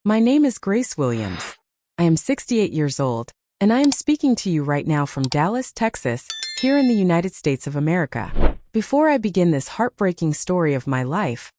My name is Grace Williams. I am 68 years old, and I am speaking to you right now from Dallas, Texas, here in the United States of America. Before I begin this heartbreaking story of my life,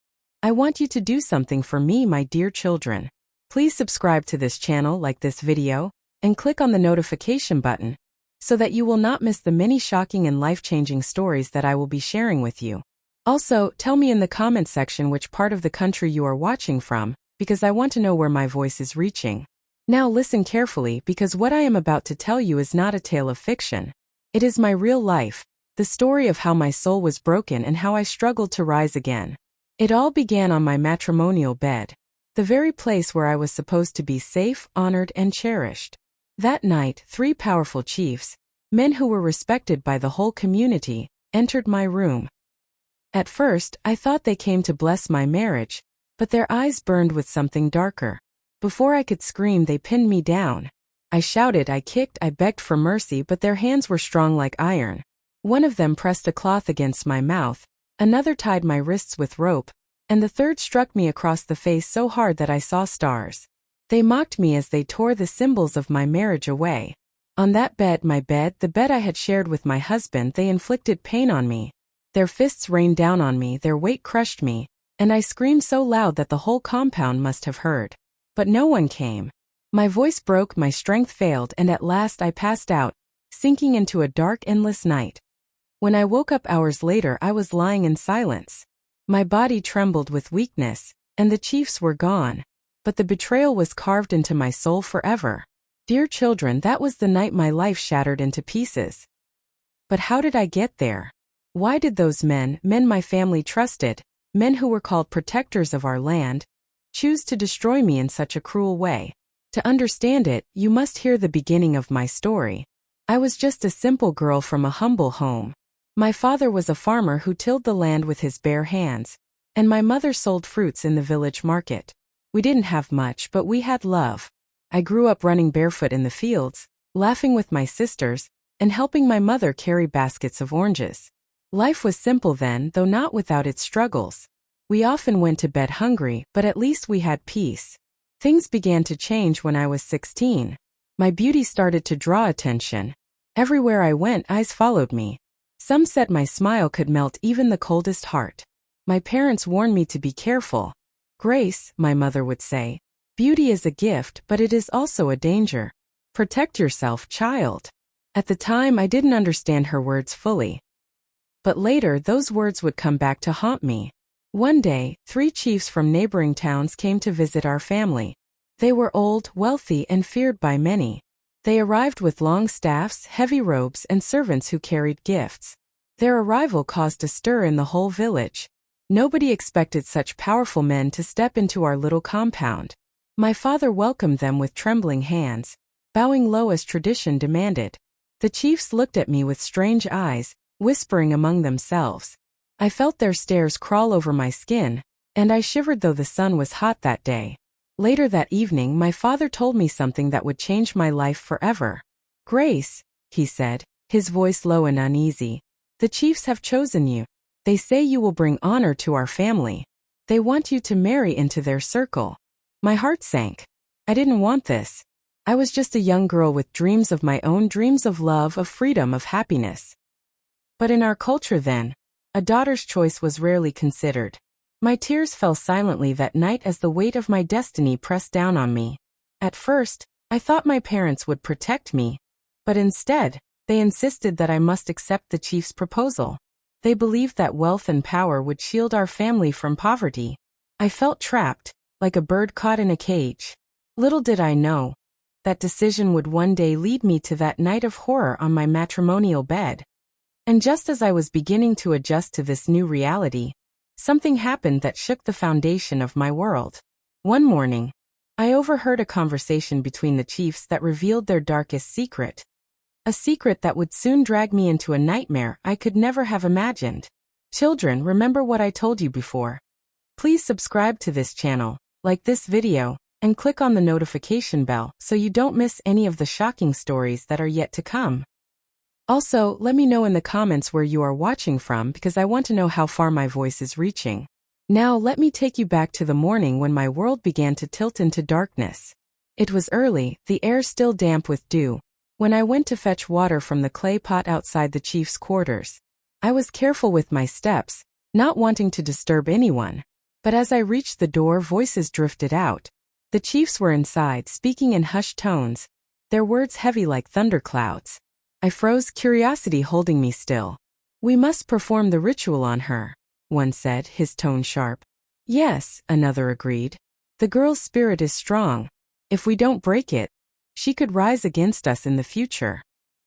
I want you to do something for me, my dear children. Please subscribe to this channel, like this video, and click on the notification button, so that you will not miss the many shocking and life-changing stories that I will be sharing with you. Also, tell me in the comment section which part of the country you are watching from, because I want to know where my voice is reaching. Now listen carefully, because what I am about to tell you is not a tale of fiction. It is my real life, the story of how my soul was broken and how I struggled to rise again. It all began on my matrimonial bed, the very place where I was supposed to be safe, honored, and cherished. That night, 3 powerful chiefs, men who were respected by the whole community, entered my room. At first, I thought they came to bless my marriage, but their eyes burned with something darker. Before I could scream, they pinned me down. I shouted, I kicked, I begged for mercy, but their hands were strong like iron. One of them pressed a cloth against my mouth, another tied my wrists with rope, and the third struck me across the face so hard that I saw stars. They mocked me as they tore the symbols of my marriage away. On that bed, my bed, the bed I had shared with my husband, they inflicted pain on me. Their fists rained down on me, their weight crushed me, and I screamed so loud that the whole compound must have heard. But no one came. My voice broke, my strength failed, and at last I passed out, sinking into a dark, endless night. When I woke up hours later, I was lying in silence. My body trembled with weakness, and the chiefs were gone. But the betrayal was carved into my soul forever. Dear children, that was the night my life shattered into pieces. But how did I get there? Why did those men my family trusted, men who were called protectors of our land, choose to destroy me in such a cruel way? To understand it, you must hear the beginning of my story. I was just a simple girl from a humble home. My father was a farmer who tilled the land with his bare hands, and my mother sold fruits in the village market. We didn't have much, but we had love. I grew up running barefoot in the fields, laughing with my sisters, and helping my mother carry baskets of oranges. Life was simple then, though not without its struggles. We often went to bed hungry, but at least we had peace. Things began to change when I was 16. My beauty started to draw attention. Everywhere I went, eyes followed me. Some said my smile could melt even the coldest heart. My parents warned me to be careful. Grace, my mother would say, beauty is a gift, but it is also a danger. Protect yourself, child. At the time, I didn't understand her words fully. But later, those words would come back to haunt me. One day, 3 chiefs from neighboring towns came to visit our family. They were old, wealthy, and feared by many. They arrived with long staffs, heavy robes, and servants who carried gifts. Their arrival caused a stir in the whole village. Nobody expected such powerful men to step into our little compound. My father welcomed them with trembling hands, bowing low as tradition demanded. The chiefs looked at me with strange eyes, whispering among themselves. I felt their stares crawl over my skin, and I shivered though the sun was hot that day. Later that evening, my father told me something that would change my life forever. Grace, he said, his voice low and uneasy, the chiefs have chosen you. They say you will bring honor to our family. They want you to marry into their circle. My heart sank. I didn't want this. I was just a young girl with dreams of my own, dreams of love, of freedom, of happiness. But in our culture then, a daughter's choice was rarely considered. My tears fell silently that night as the weight of my destiny pressed down on me. At first, I thought my parents would protect me, but instead, they insisted that I must accept the chief's proposal. They believed that wealth and power would shield our family from poverty. I felt trapped, like a bird caught in a cage. Little did I know, that decision would one day lead me to that night of horror on my matrimonial bed. And just as I was beginning to adjust to this new reality, something happened that shook the foundation of my world. One morning, I overheard a conversation between the chiefs that revealed their darkest secret. A secret that would soon drag me into a nightmare I could never have imagined. Children, remember what I told you before. Please subscribe to this channel, like this video, and click on the notification bell so you don't miss any of the shocking stories that are yet to come. Also, let me know in the comments where you are watching from, because I want to know how far my voice is reaching. Now let me take you back to the morning when my world began to tilt into darkness. It was early, the air still damp with dew, when I went to fetch water from the clay pot outside the chief's quarters. I was careful with my steps, not wanting to disturb anyone. But as I reached the door, voices drifted out. The chiefs were inside, speaking in hushed tones, their words heavy like thunderclouds. I froze, curiosity holding me still. "We must perform the ritual on her," one said, his tone sharp. "Yes," another agreed. "The girl's spirit is strong. If we don't break it, she could rise against us in the future.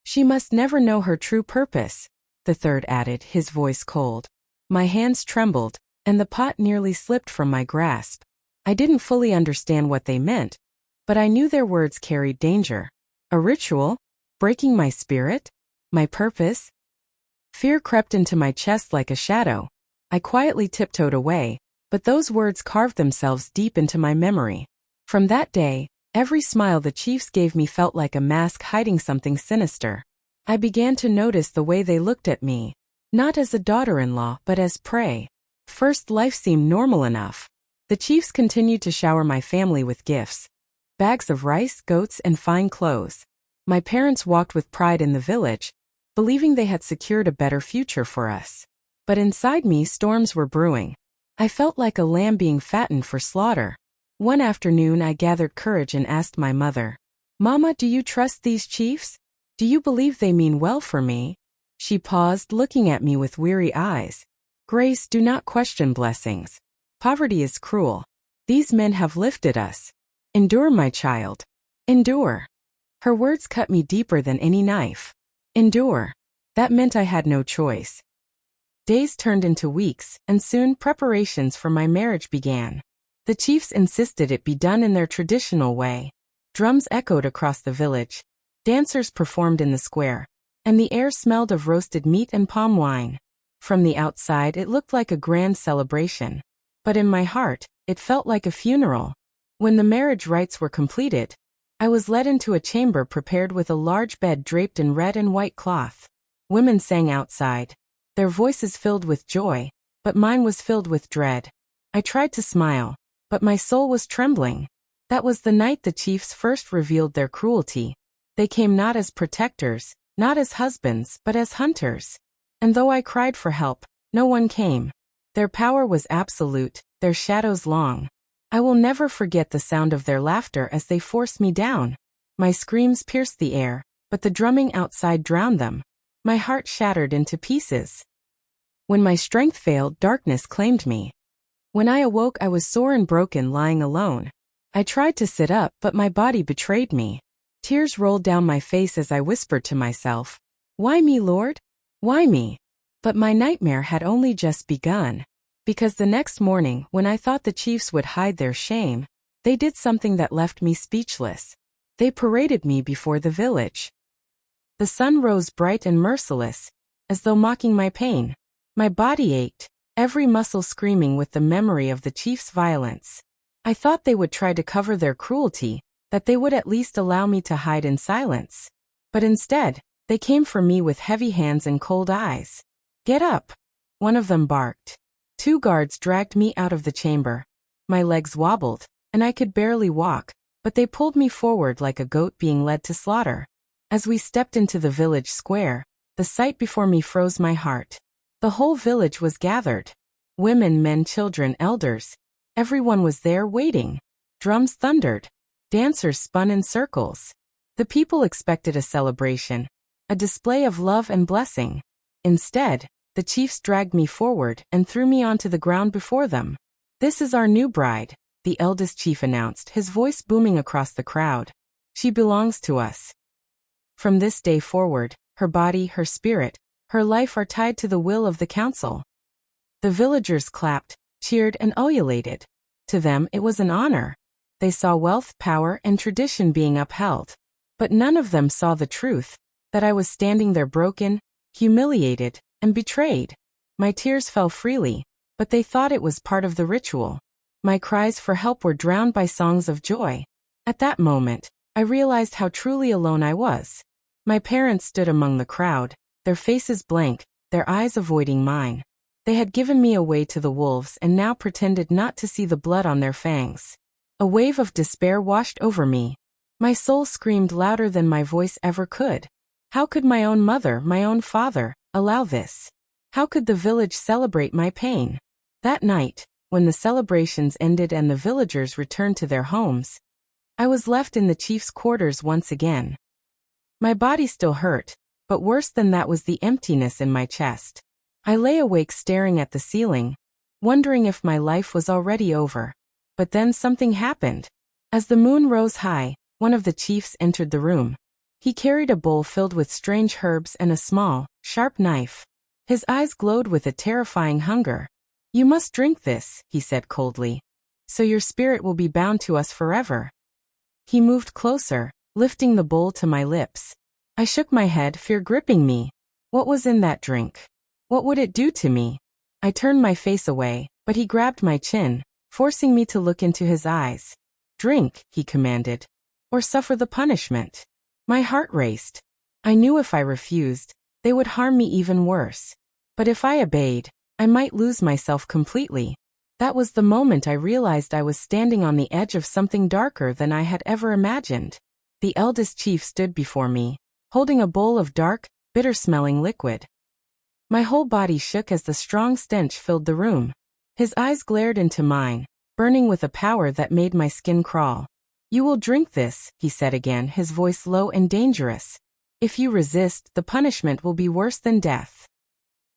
She must never know her true purpose," the third added, his voice cold. My hands trembled, and the pot nearly slipped from my grasp. I didn't fully understand what they meant, but I knew their words carried danger. A ritual? Breaking my spirit? My purpose? Fear crept into my chest like a shadow. I quietly tiptoed away, but those words carved themselves deep into my memory. From that day, every smile the chiefs gave me felt like a mask hiding something sinister. I began to notice the way they looked at me, not as a daughter-in-law but as prey. First, life seemed normal enough. The chiefs continued to shower my family with gifts. Bags of rice, goats, and fine clothes. My parents walked with pride in the village, believing they had secured a better future for us. But inside me, storms were brewing. I felt like a lamb being fattened for slaughter. One afternoon, I gathered courage and asked my mother, "Mama, do you trust these chiefs? Do you believe they mean well for me?" She paused, looking at me with weary eyes. "Grace, do not question blessings. Poverty is cruel. These men have lifted us. Endure, my child. Endure." Her words cut me deeper than any knife. Endure. That meant I had no choice. Days turned into weeks, and soon preparations for my marriage began. The chiefs insisted it be done in their traditional way. Drums echoed across the village. Dancers performed in the square, and the air smelled of roasted meat and palm wine. From the outside, it looked like a grand celebration. But in my heart, it felt like a funeral. When the marriage rites were completed, I was led into a chamber prepared with a large bed draped in red and white cloth. Women sang outside, their voices filled with joy, but mine was filled with dread. I tried to smile, but my soul was trembling. That was the night the chiefs first revealed their cruelty. They came not as protectors, not as husbands, but as hunters. And though I cried for help, no one came. Their power was absolute, their shadows long. I will never forget the sound of their laughter as they forced me down. My screams pierced the air, but the drumming outside drowned them. My heart shattered into pieces. When my strength failed, darkness claimed me. When I awoke, I was sore and broken, lying alone. I tried to sit up, but my body betrayed me. Tears rolled down my face as I whispered to myself, "Why me, Lord? Why me?" But my nightmare had only just begun. Because the next morning, when I thought the chiefs would hide their shame, they did something that left me speechless. They paraded me before the village. The sun rose bright and merciless, as though mocking my pain. My body ached, every muscle screaming with the memory of the chiefs' violence. I thought they would try to cover their cruelty, that they would at least allow me to hide in silence. But instead, they came for me with heavy hands and cold eyes. "Get up," one of them barked. 2 guards dragged me out of the chamber. My legs wobbled, and I could barely walk, but they pulled me forward like a goat being led to slaughter. As we stepped into the village square, the sight before me froze my heart. The whole village was gathered. Women, men, children, elders. Everyone was there waiting. Drums thundered. Dancers spun in circles. The people expected a celebration, a display of love and blessing. Instead, the chiefs dragged me forward and threw me onto the ground before them. "This is our new bride," the eldest chief announced, his voice booming across the crowd. "She belongs to us. From this day forward, her body, her spirit, her life are tied to the will of the council." The villagers clapped, cheered, and ululated. To them, it was an honor. They saw wealth, power, and tradition being upheld. But none of them saw the truth, that I was standing there broken, humiliated, and betrayed. My tears fell freely, but they thought it was part of the ritual. My cries for help were drowned by songs of joy. At that moment, I realized how truly alone I was. My parents stood among the crowd, their faces blank, their eyes avoiding mine. They had given me away to the wolves and now pretended not to see the blood on their fangs. A wave of despair washed over me. My soul screamed louder than my voice ever could. How could my own mother, my own father, allow this? How could the village celebrate my pain? That night, when the celebrations ended and the villagers returned to their homes, I was left in the chief's quarters once again. My body still hurt, but worse than that was the emptiness in my chest. I lay awake staring at the ceiling, wondering if my life was already over. But then something happened. As the moon rose high, one of the chiefs entered the room. He carried a bowl filled with strange herbs and a small, sharp knife. His eyes glowed with a terrifying hunger. "You must drink this," he said coldly, "so your spirit will be bound to us forever." He moved closer, lifting the bowl to my lips. I shook my head, fear gripping me. What was in that drink? What would it do to me? I turned my face away, but he grabbed my chin, forcing me to look into his eyes. "Drink," he commanded, "or suffer the punishment." My heart raced. I knew if I refused, they would harm me even worse. But if I obeyed, I might lose myself completely. That was the moment I realized I was standing on the edge of something darker than I had ever imagined. The eldest chief stood before me, holding a bowl of dark, bitter-smelling liquid. My whole body shook as the strong stench filled the room. His eyes glared into mine, burning with a power that made my skin crawl. "You will drink this," he said again, his voice low and dangerous. "If you resist, the punishment will be worse than death."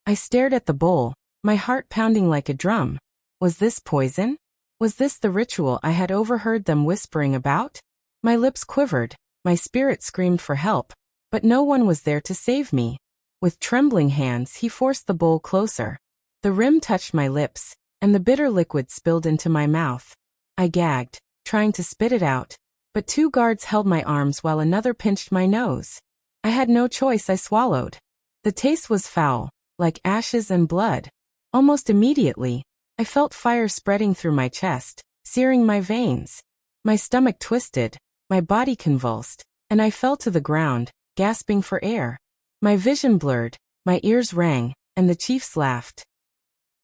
I stared at the bowl, my heart pounding like a drum. Was this poison? Was this the ritual I had overheard them whispering about? My lips quivered, my spirit screamed for help, but no one was there to save me. With trembling hands, he forced the bowl closer. The rim touched my lips, and the bitter liquid spilled into my mouth. I gagged, trying to spit it out, but two guards held my arms while another pinched my nose. I had no choice, I swallowed. The taste was foul, like ashes and blood. Almost immediately, I felt fire spreading through my chest, searing my veins. My stomach twisted, my body convulsed, and I fell to the ground, gasping for air. My vision blurred, my ears rang, and the chiefs laughed.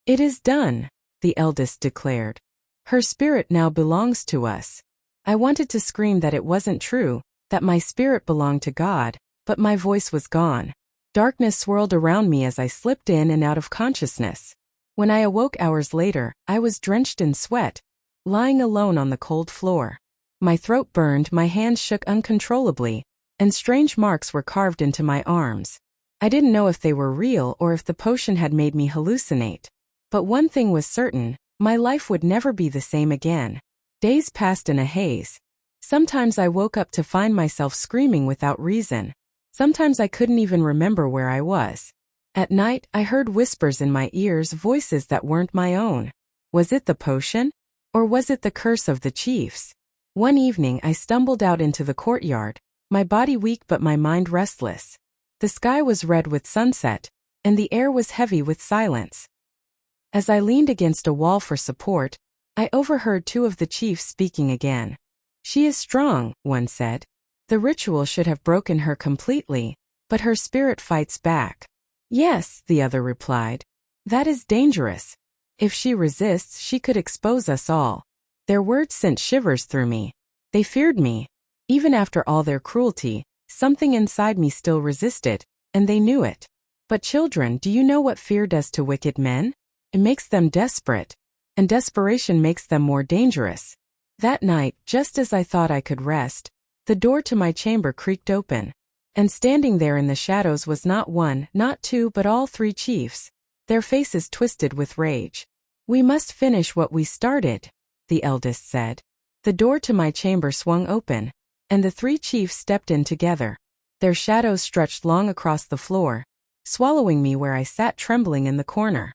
"It is done," the eldest declared. "Her spirit now belongs to us." I wanted to scream that it wasn't true, that my spirit belonged to God, but my voice was gone. Darkness swirled around me as I slipped in and out of consciousness. When I awoke hours later, I was drenched in sweat, lying alone on the cold floor. My throat burned, my hands shook uncontrollably, and strange marks were carved into my arms. I didn't know if they were real or if the potion had made me hallucinate. But one thing was certain, my life would never be the same again. Days passed in a haze. Sometimes I woke up to find myself screaming without reason. Sometimes I couldn't even remember where I was. At night, I heard whispers in my ears, voices that weren't my own. Was it the potion? Or was it the curse of the chiefs? One evening, I stumbled out into the courtyard, my body weak but my mind restless. The sky was red with sunset, and the air was heavy with silence. As I leaned against a wall for support, I overheard two of the chiefs speaking again. "She is strong," one said. "The ritual should have broken her completely, but her spirit fights back." "Yes," the other replied. "That is dangerous. If she resists, she could expose us all." Their words sent shivers through me. They feared me. Even after all their cruelty, something inside me still resisted, and they knew it. But children, do you know what fear does to wicked men? It makes them desperate, and desperation makes them more dangerous. That night, just as I thought I could rest, the door to my chamber creaked open. And standing there in the shadows was not one, not two, but all three chiefs, their faces twisted with rage. "We must finish what we started," the eldest said. The door to my chamber swung open, and the three chiefs stepped in together. Their shadows stretched long across the floor, swallowing me where I sat trembling in the corner.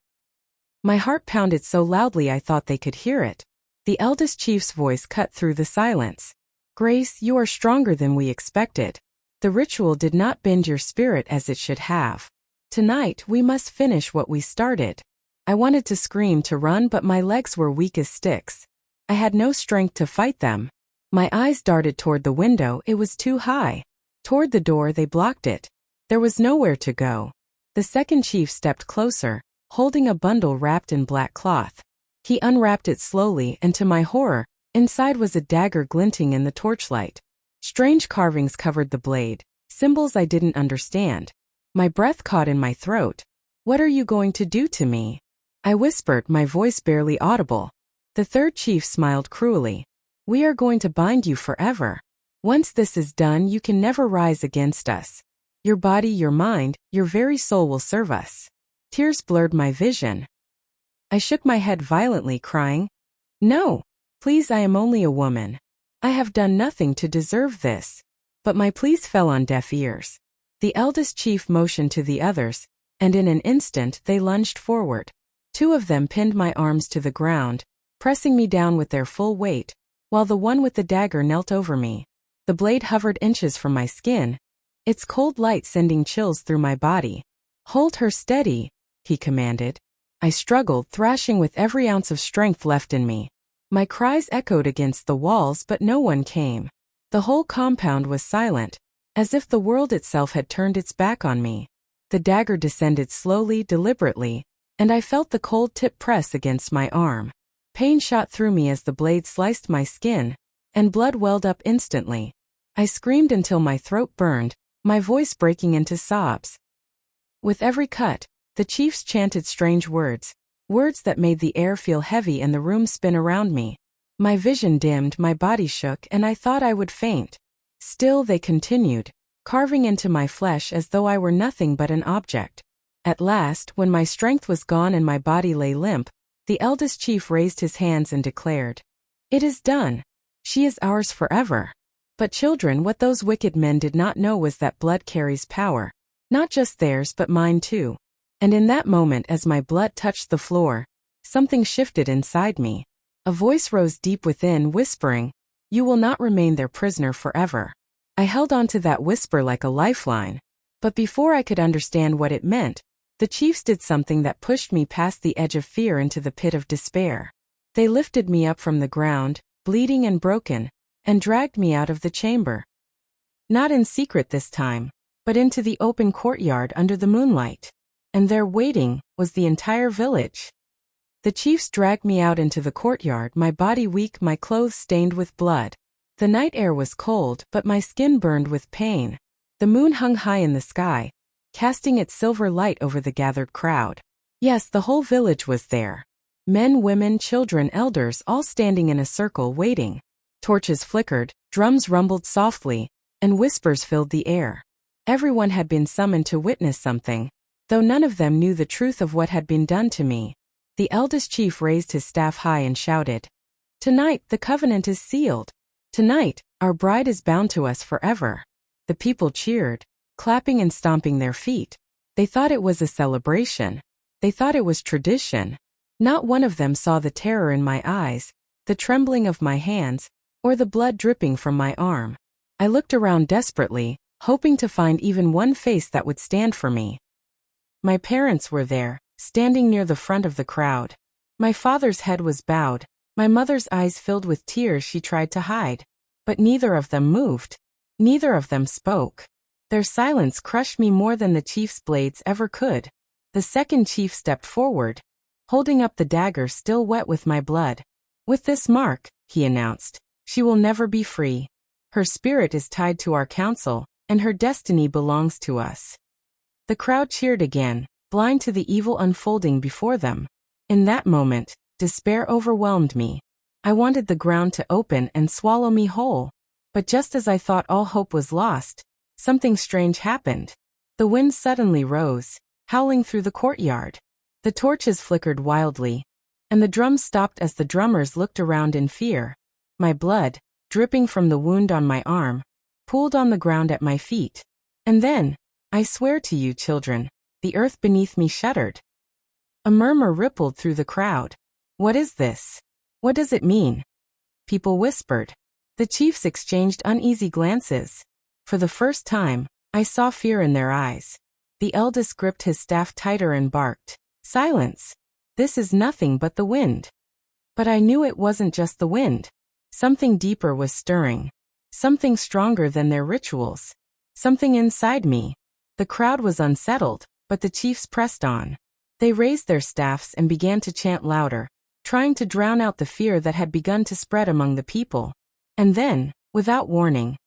My heart pounded so loudly I thought they could hear it. The eldest chief's voice cut through the silence. "Grace, you are stronger than we expected. The ritual did not bend your spirit as it should have. Tonight, we must finish what we started." I wanted to scream, to run, but my legs were weak as sticks. I had no strength to fight them. My eyes darted toward the window, it was too high. Toward the door, they blocked it. There was nowhere to go. The second chief stepped closer, holding a bundle wrapped in black cloth. He unwrapped it slowly, and to my horror, inside was a dagger glinting in the torchlight. Strange carvings covered the blade, symbols I didn't understand. My breath caught in my throat. "What are you going to do to me?" I whispered, my voice barely audible. The third chief smiled cruelly. "We are going to bind you forever. Once this is done, you can never rise against us. Your body, your mind, your very soul will serve us." Tears blurred my vision. I shook my head violently, crying, "No, please, I am only a woman. I have done nothing to deserve this." But my pleas fell on deaf ears. The eldest chief motioned to the others, and in an instant they lunged forward. Two of them pinned my arms to the ground, pressing me down with their full weight, while the one with the dagger knelt over me. The blade hovered inches from my skin, its cold light sending chills through my body. "Hold her steady," he commanded. I struggled, thrashing with every ounce of strength left in me. My cries echoed against the walls, but no one came. The whole compound was silent, as if the world itself had turned its back on me. The dagger descended slowly, deliberately, and I felt the cold tip press against my arm. Pain shot through me as the blade sliced my skin, and blood welled up instantly. I screamed until my throat burned, my voice breaking into sobs. With every cut, the chiefs chanted strange words, words that made the air feel heavy and the room spin around me. My vision dimmed, my body shook, and I thought I would faint. Still they continued, carving into my flesh as though I were nothing but an object. At last, when my strength was gone and my body lay limp, the eldest chief raised his hands and declared, "It is done. She is ours forever." But children, what those wicked men did not know was that blood carries power. Not just theirs but mine too. And in that moment, as my blood touched the floor, something shifted inside me. A voice rose deep within, whispering, "You will not remain their prisoner forever." I held on to that whisper like a lifeline. But before I could understand what it meant, the chiefs did something that pushed me past the edge of fear into the pit of despair. They lifted me up from the ground, bleeding and broken, and dragged me out of the chamber. Not in secret this time, but into the open courtyard under the moonlight. And there, waiting, was the entire village. The chiefs dragged me out into the courtyard, my body weak, my clothes stained with blood. The night air was cold, but my skin burned with pain. The moon hung high in the sky, casting its silver light over the gathered crowd. Yes, the whole village was there. Men, women, children, elders, all standing in a circle waiting. Torches flickered, drums rumbled softly, and whispers filled the air. Everyone had been summoned to witness something, though none of them knew the truth of what had been done to me. The eldest chief raised his staff high and shouted, "Tonight the covenant is sealed. Tonight, our bride is bound to us forever." The people cheered, clapping and stomping their feet. They thought it was a celebration. They thought it was tradition. Not one of them saw the terror in my eyes, the trembling of my hands, or the blood dripping from my arm. I looked around desperately, hoping to find even one face that would stand for me. My parents were there, standing near the front of the crowd. My father's head was bowed, my mother's eyes filled with tears she tried to hide. But neither of them moved. Neither of them spoke. Their silence crushed me more than the chief's blades ever could. The second chief stepped forward, holding up the dagger still wet with my blood. "With this mark," he announced, "she will never be free. Her spirit is tied to our council, and her destiny belongs to us." The crowd cheered again, blind to the evil unfolding before them. In that moment, despair overwhelmed me. I wanted the ground to open and swallow me whole. But just as I thought all hope was lost, something strange happened. The wind suddenly rose, howling through the courtyard. The torches flickered wildly, and the drums stopped as the drummers looked around in fear. My blood, dripping from the wound on my arm, pooled on the ground at my feet. And then, I swear to you, children, the earth beneath me shuddered. A murmur rippled through the crowd. "What is this? What does it mean?" People whispered. The chiefs exchanged uneasy glances. For the first time, I saw fear in their eyes. The eldest gripped his staff tighter and barked, "Silence! This is nothing but the wind." But I knew it wasn't just the wind. Something deeper was stirring. Something stronger than their rituals. Something inside me. The crowd was unsettled, but the chiefs pressed on. They raised their staffs and began to chant louder, trying to drown out the fear that had begun to spread among the people. And then, without warning,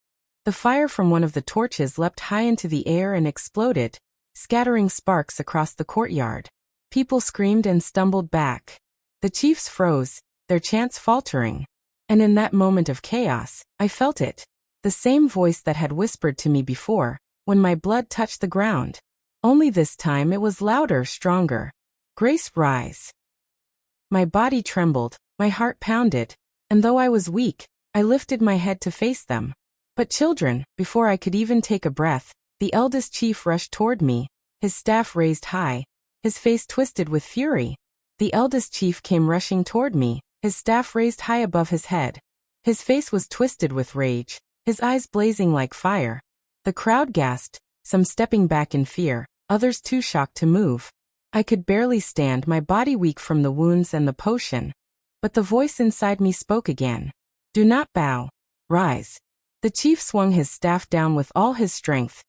the fire from one of the torches leapt high into the air and exploded, scattering sparks across the courtyard. People screamed and stumbled back. The chiefs froze, their chants faltering. And in that moment of chaos, I felt it. The same voice that had whispered to me before, when my blood touched the ground. Only this time it was louder, stronger. Grace, rise. My body trembled, my heart pounded, and though I was weak, I lifted my head to face them. But children, before I could even take a breath, the eldest chief rushed toward me, his staff raised high, his face twisted with fury. The eldest chief came rushing toward me, his staff raised high above his head. His face was twisted with rage, his eyes blazing like fire. The crowd gasped, some stepping back in fear, others too shocked to move. I could barely stand, my body weak from the wounds and the potion. But the voice inside me spoke again. Do not bow. Rise. The chief swung his staff down with all his strength,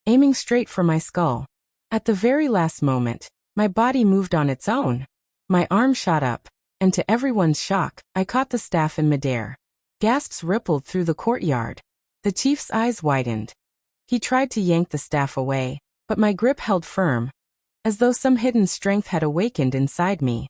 aiming straight for my skull. At the very last moment, my body moved on its own. My arm shot up, and to everyone's shock, I caught the staff in midair. Gasps rippled through the courtyard. The chief's eyes widened. He tried to yank the staff away, but my grip held firm, as though some hidden strength had awakened inside me.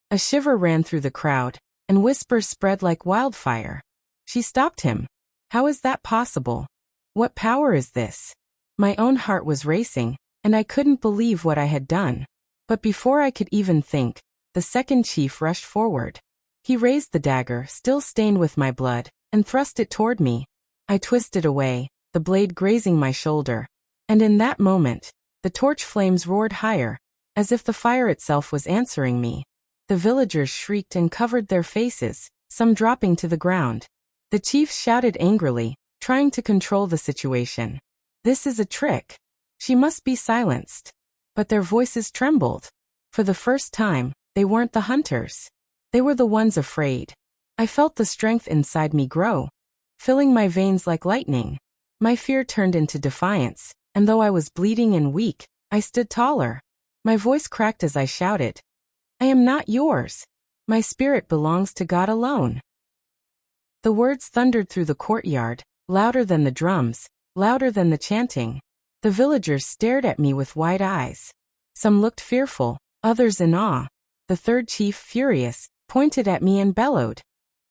A shiver ran through the crowd, and whispers spread like wildfire. She stopped him. How is that possible? What power is this? My own heart was racing, and I couldn't believe what I had done. But before I could even think, the second chief rushed forward. He raised the dagger, still stained with my blood, and thrust it toward me. I twisted away, the blade grazing my shoulder. And in that moment, the torch flames roared higher, as if the fire itself was answering me. The villagers shrieked and covered their faces, some dropping to the ground. The chiefs shouted angrily, trying to control the situation. This is a trick. She must be silenced. But their voices trembled. For the first time, they weren't the hunters. They were the ones afraid. I felt the strength inside me grow, filling my veins like lightning. My fear turned into defiance, and though I was bleeding and weak, I stood taller. My voice cracked as I shouted, I am not yours. My spirit belongs to God alone. The words thundered through the courtyard, louder than the drums, louder than the chanting. The villagers stared at me with wide eyes. Some looked fearful, others in awe. The third chief, furious, pointed at me and bellowed,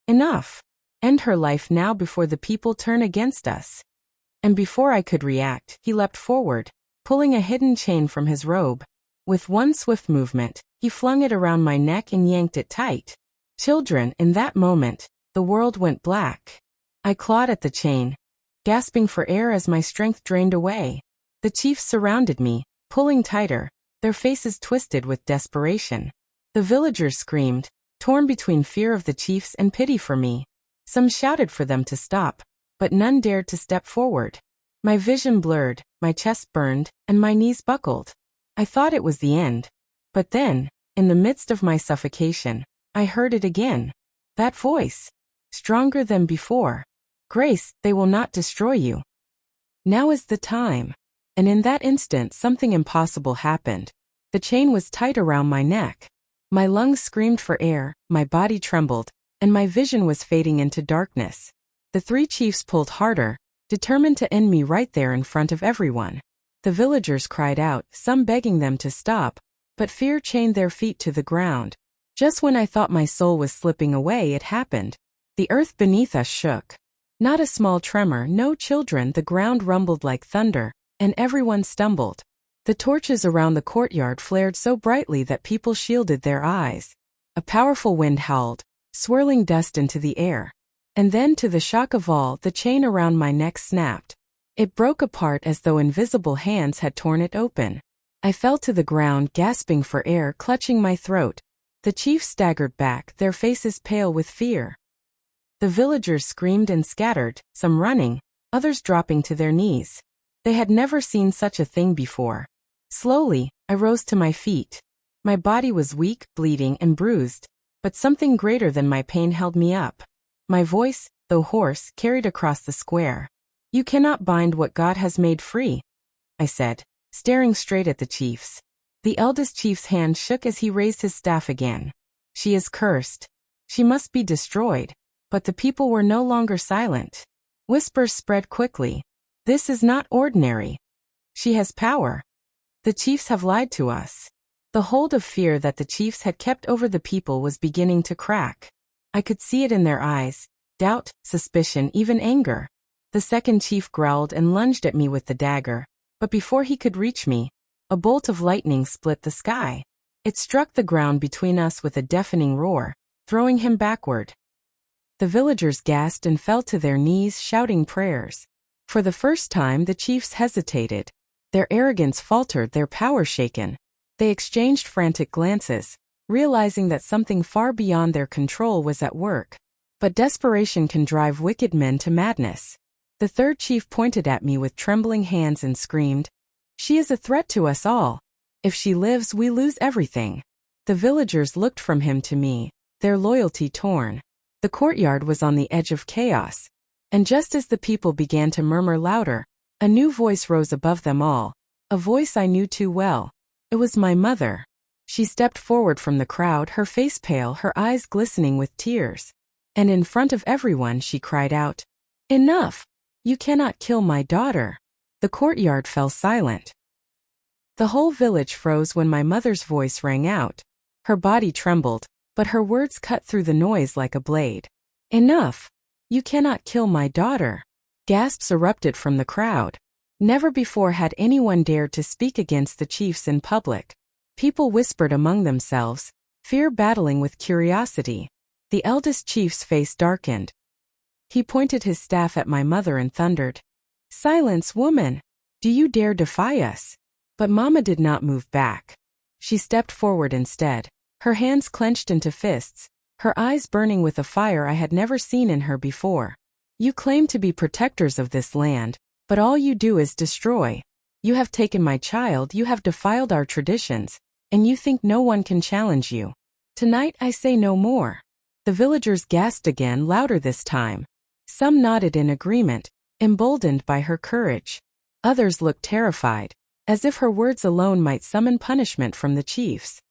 Enough! End her life now before the people turn against us. And before I could react, he leapt forward, pulling a hidden chain from his robe. With one swift movement, he flung it around my neck and yanked it tight. Children, in that moment, the world went black. I clawed at the chain, gasping for air as my strength drained away. The chiefs surrounded me, pulling tighter, their faces twisted with desperation. The villagers screamed, torn between fear of the chiefs and pity for me. Some shouted for them to stop, but none dared to step forward. My vision blurred, my chest burned, and my knees buckled. I thought it was the end. But then, in the midst of my suffocation, I heard it again. That voice. Stronger than before. Grace, they will not destroy you. Now is the time. And in that instant something impossible happened. The chain was tight around my neck. My lungs screamed for air, my body trembled, and my vision was fading into darkness. The three chiefs pulled harder, determined to end me right there in front of everyone. The villagers cried out, some begging them to stop, but fear chained their feet to the ground. Just when I thought my soul was slipping away, it happened. The earth beneath us shook. Not a small tremor, no children, the ground rumbled like thunder, and everyone stumbled. The torches around the courtyard flared so brightly that people shielded their eyes. A powerful wind howled, swirling dust into the air. And then, to the shock of all, the chain around my neck snapped. It broke apart as though invisible hands had torn it open. I fell to the ground, gasping for air, clutching my throat. The chiefs staggered back, their faces pale with fear. The villagers screamed and scattered, some running, others dropping to their knees. They had never seen such a thing before. Slowly, I rose to my feet. My body was weak, bleeding, and bruised, but something greater than my pain held me up. My voice, though hoarse, carried across the square. You cannot bind what God has made free, I said, staring straight at the chiefs. The eldest chief's hand shook as he raised his staff again. She is cursed. She must be destroyed. But the people were no longer silent. Whispers spread quickly. This is not ordinary. She has power. The chiefs have lied to us. The hold of fear that the chiefs had kept over the people was beginning to crack. I could see it in their eyes. Doubt, suspicion, even anger. The second chief growled and lunged at me with the dagger. But before he could reach me, a bolt of lightning split the sky. It struck the ground between us with a deafening roar, throwing him backward. The villagers gasped and fell to their knees, shouting prayers. For the first time, the chiefs hesitated. Their arrogance faltered, their power shaken. They exchanged frantic glances, realizing that something far beyond their control was at work. But desperation can drive wicked men to madness. The third chief pointed at me with trembling hands and screamed, "She is a threat to us all. If she lives, we lose everything." The villagers looked from him to me, their loyalty torn. The courtyard was on the edge of chaos. And just as the people began to murmur louder, a new voice rose above them all, a voice I knew too well. It was my mother. She stepped forward from the crowd, her face pale, her eyes glistening with tears. And in front of everyone she cried out, "Enough! You cannot kill my daughter." The courtyard fell silent. The whole village froze when my mother's voice rang out. Her body trembled, but her words cut through the noise like a blade. "Enough! You cannot kill my daughter." Gasps erupted from the crowd. Never before had anyone dared to speak against the chiefs in public. People whispered among themselves, fear battling with curiosity. The eldest chief's face darkened. He pointed his staff at my mother and thundered, "Silence, woman! Do you dare defy us?" But Mama did not move back. She stepped forward instead, her hands clenched into fists, her eyes burning with a fire I had never seen in her before. "You claim to be protectors of this land, but all you do is destroy. You have taken my child, you have defiled our traditions, and you think no one can challenge you. Tonight I say no more." The villagers gasped again, louder this time. Some nodded in agreement, emboldened by her courage. Others looked terrified, as if her words alone might summon punishment from the chiefs.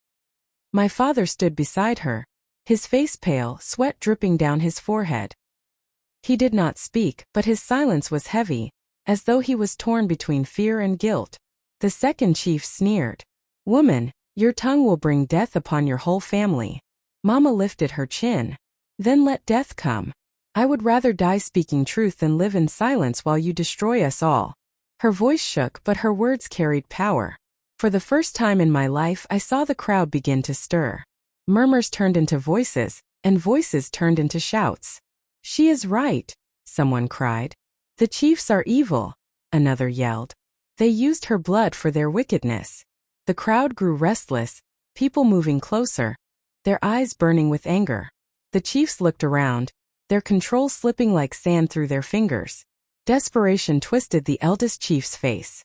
My father stood beside her, his face pale, sweat dripping down his forehead. He did not speak, but his silence was heavy, as though he was torn between fear and guilt. The second chief sneered, "Woman, your tongue will bring death upon your whole family." Mama lifted her chin. "Then let death come. I would rather die speaking truth than live in silence while you destroy us all." Her voice shook, but her words carried power. For the first time in my life, I saw the crowd begin to stir. Murmurs turned into voices, and voices turned into shouts. "She is right," someone cried. "The chiefs are evil," another yelled. "They used her blood for their wickedness." The crowd grew restless, people moving closer, their eyes burning with anger. The chiefs looked around, their control slipping like sand through their fingers. Desperation twisted the eldest chief's face.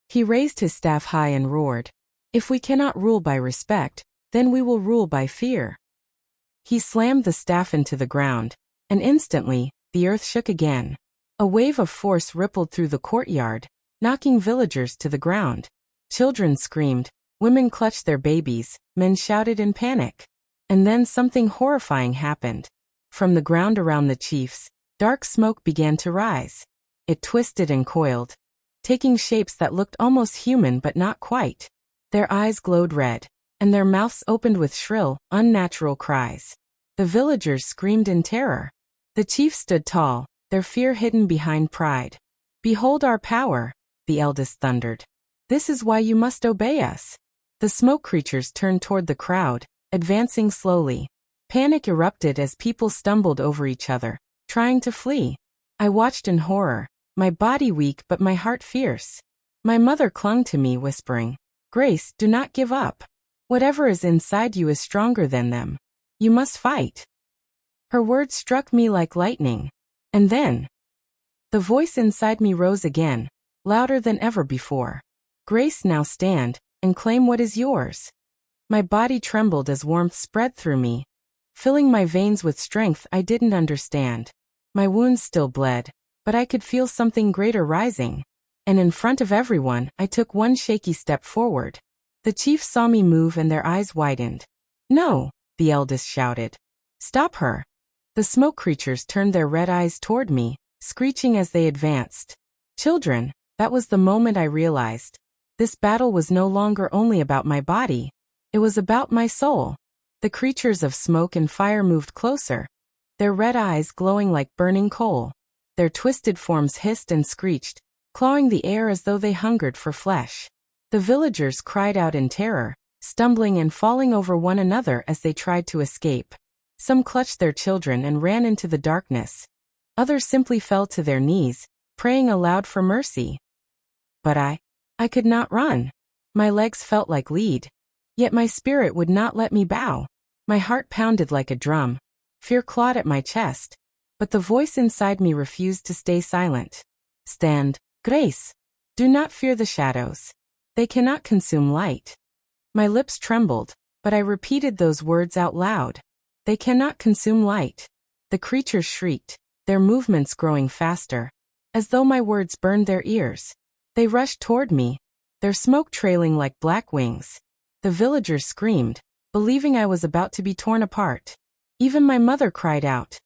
He raised his staff high and roared, "If we cannot rule by respect, then we will rule by fear." He slammed the staff into the ground, and instantly, the earth shook again. A wave of force rippled through the courtyard, knocking villagers to the ground. Children screamed, women clutched their babies, men shouted in panic. And then something horrifying happened. From the ground around the chiefs, dark smoke began to rise. It twisted and coiled, taking shapes that looked almost human but not quite. Their eyes glowed red, and their mouths opened with shrill, unnatural cries. The villagers screamed in terror. The chiefs stood tall, their fear hidden behind pride. "Behold our power," the eldest thundered. "This is why you must obey us." The smoke creatures turned toward the crowd, advancing slowly. Panic erupted as people stumbled over each other, trying to flee. I watched in horror, my body weak but my heart fierce. My mother clung to me, whispering, "Grace, do not give up. Whatever is inside you is stronger than them. You must fight." Her words struck me like lightning. And then, the voice inside me rose again, louder than ever before. "Grace, now stand, and claim what is yours." My body trembled as warmth spread through me, filling my veins with strength I didn't understand. My wounds still bled, but I could feel something greater rising. And in front of everyone, I took one shaky step forward. The chiefs saw me move and their eyes widened. "No," the eldest shouted. "Stop her." The smoke creatures turned their red eyes toward me, screeching as they advanced. Children, that was the moment I realized. This battle was no longer only about my body. It was about my soul. The creatures of smoke and fire moved closer, their red eyes glowing like burning coal. Their twisted forms hissed and screeched, clawing the air as though they hungered for flesh. The villagers cried out in terror, stumbling and falling over one another as they tried to escape. Some clutched their children and ran into the darkness. Others simply fell to their knees, praying aloud for mercy. But I could not run. My legs felt like lead. Yet my spirit would not let me bow. My heart pounded like a drum. Fear clawed at my chest. But the voice inside me refused to stay silent. "Stand, Grace. Do not fear the shadows. They cannot consume light." My lips trembled, but I repeated those words out loud. "They cannot consume light." The creatures shrieked, their movements growing faster, as though my words burned their ears. They rushed toward me, their smoke trailing like black wings. The villagers screamed, believing I was about to be torn apart. Even my mother cried out,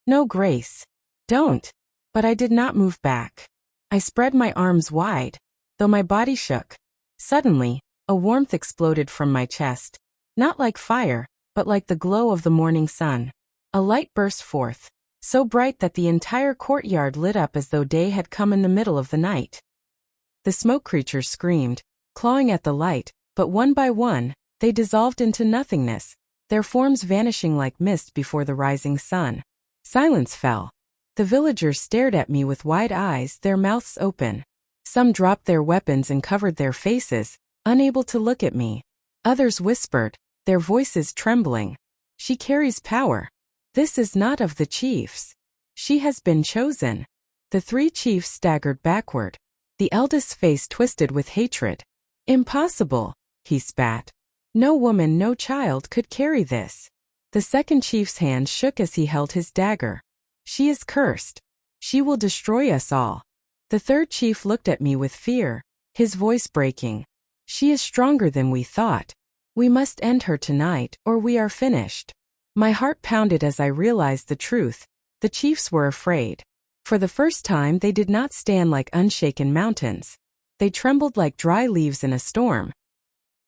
"No, Grace. Don't." But I did not move back. I spread my arms wide, though my body shook. Suddenly, a warmth exploded from my chest. Not like fire, but like the glow of the morning sun. A light burst forth, so bright that the entire courtyard lit up as though day had come in the middle of the night. The smoke creatures screamed, clawing at the light, but one by one, they dissolved into nothingness, their forms vanishing like mist before the rising sun. Silence fell. The villagers stared at me with wide eyes, their mouths open. Some dropped their weapons and covered their faces, unable to look at me. Others whispered, their voices trembling, "She carries power. This is not of the chiefs. She has been chosen." The three chiefs staggered backward. The eldest's face twisted with hatred. "Impossible," he spat. "No woman, no child could carry this." The second chief's hand shook as he held his dagger. "She is cursed. She will destroy us all." The third chief looked at me with fear, his voice breaking. "She is stronger than we thought. We must end her tonight, or we are finished." My heart pounded as I realized the truth. The chiefs were afraid. For the first time, they did not stand like unshaken mountains. They trembled like dry leaves in a storm.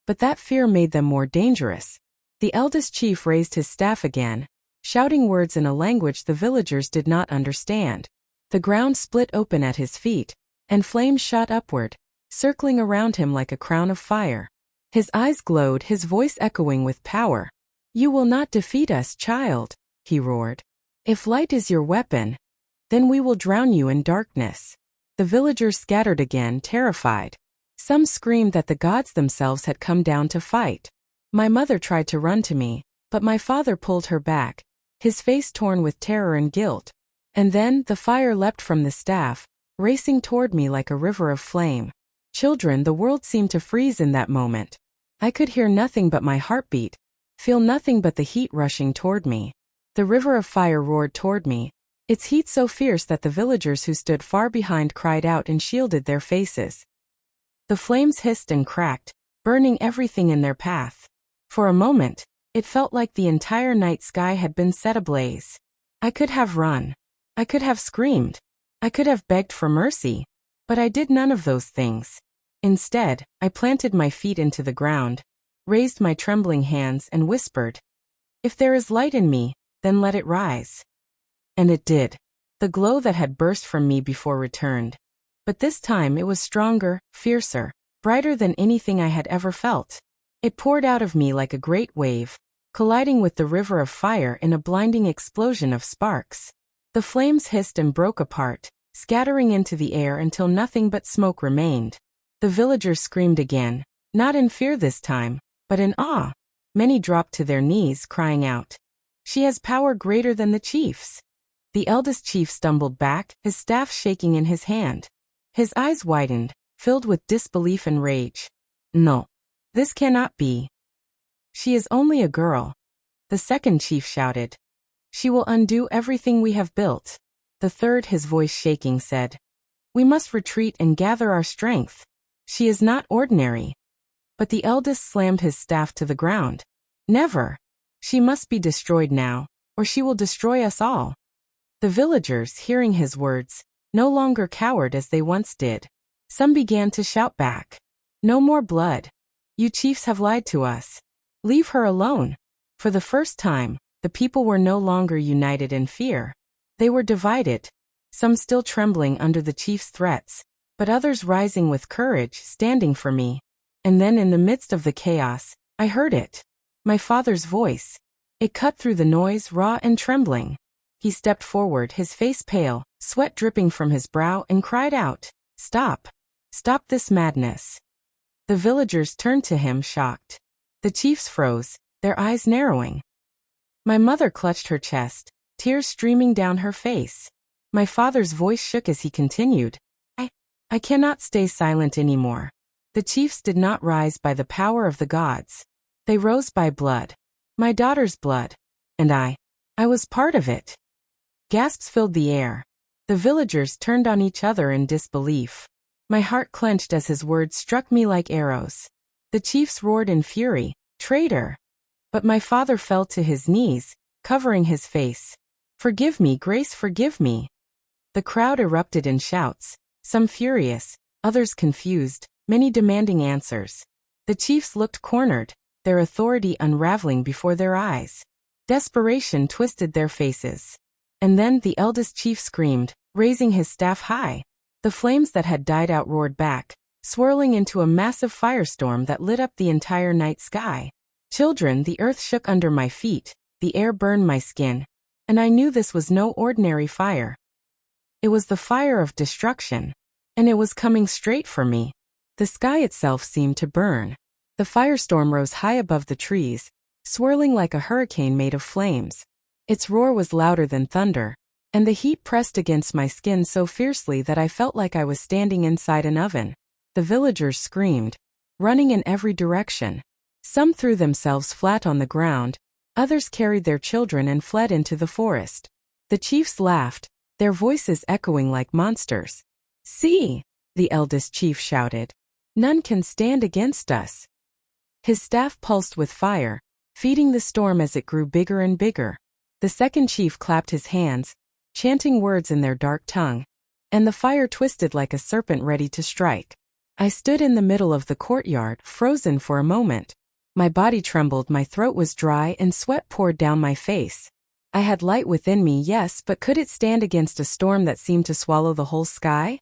But that fear made them more dangerous. The eldest chief raised his staff again, shouting words in a language the villagers did not understand. The ground split open at his feet, and flames shot upward, circling around him like a crown of fire. His eyes glowed, his voice echoing with power. "You will not defeat us, child," he roared. "If light is your weapon, then we will drown you in darkness." The villagers scattered again, terrified. Some screamed that the gods themselves had come down to fight. My mother tried to run to me, but my father pulled her back, his face torn with terror and guilt. And then the fire leapt from the staff, racing toward me like a river of flame. Children, the world seemed to freeze in that moment. I could hear nothing but my heartbeat, feel nothing but the heat rushing toward me. The river of fire roared toward me, its heat so fierce that the villagers who stood far behind cried out and shielded their faces. The flames hissed and cracked, burning everything in their path. For a moment, it felt like the entire night sky had been set ablaze. I could have run. I could have screamed. I could have begged for mercy. But I did none of those things. Instead, I planted my feet into the ground, raised my trembling hands and whispered, "If there is light in me, then let it rise." And it did. The glow that had burst from me before returned. But this time it was stronger, fiercer, brighter than anything I had ever felt. It poured out of me like a great wave, colliding with the river of fire in a blinding explosion of sparks. The flames hissed and broke apart, scattering into the air until nothing but smoke remained. The villagers screamed again, not in fear this time, but in awe. Many dropped to their knees, crying out, "She has power greater than the chiefs." The eldest chief stumbled back, his staff shaking in his hand. His eyes widened, filled with disbelief and rage. "No, this cannot be. She is only a girl." The second chief shouted, "She will undo everything we have built." The third, his voice shaking, said, "We must retreat and gather our strength. She is not ordinary." But the eldest slammed his staff to the ground. Never! She must be destroyed now, or she will destroy us all. The villagers, hearing his words, no longer cowered as they once did. Some began to shout back. No more blood. You chiefs have lied to us. Leave her alone. For the first time, the people were no longer united in fear. They were divided, some still trembling under the chief's threats, but others rising with courage, standing for me. And then in the midst of the chaos, I heard it. My father's voice. It cut through the noise, raw and trembling. He stepped forward, his face pale, sweat dripping from his brow, and cried out, "Stop! Stop this madness!" The villagers turned to him, shocked. The chiefs froze, their eyes narrowing. My mother clutched her chest, tears streaming down her face. My father's voice shook as he continued, I cannot stay silent anymore. The chiefs did not rise by the power of the gods. They rose by blood. My daughter's blood. And I was part of it. Gasps filled the air. The villagers turned on each other in disbelief. My heart clenched as his words struck me like arrows. The chiefs roared in fury, "Traitor!" But my father fell to his knees, covering his face. "Forgive me, Grace, forgive me." The crowd erupted in shouts, some furious, others confused, many demanding answers. The chiefs looked cornered, their authority unraveling before their eyes. Desperation twisted their faces. And then the eldest chief screamed, raising his staff high. The flames that had died out roared back, swirling into a massive firestorm that lit up the entire night sky. Children, the earth shook under my feet, the air burned my skin, and I knew this was no ordinary fire. It was the fire of destruction, and it was coming straight for me. The sky itself seemed to burn. The firestorm rose high above the trees, swirling like a hurricane made of flames. Its roar was louder than thunder, and the heat pressed against my skin so fiercely that I felt like I was standing inside an oven. The villagers screamed, running in every direction. Some threw themselves flat on the ground, others carried their children and fled into the forest. The chiefs laughed, their voices echoing like monsters. "See!" the eldest chief shouted. "None can stand against us." His staff pulsed with fire, feeding the storm as it grew bigger and bigger. The second chief clapped his hands, chanting words in their dark tongue, and the fire twisted like a serpent ready to strike. I stood in the middle of the courtyard, frozen for a moment. My body trembled, my throat was dry, and sweat poured down my face. I had light within me, yes, but could it stand against a storm that seemed to swallow the whole sky?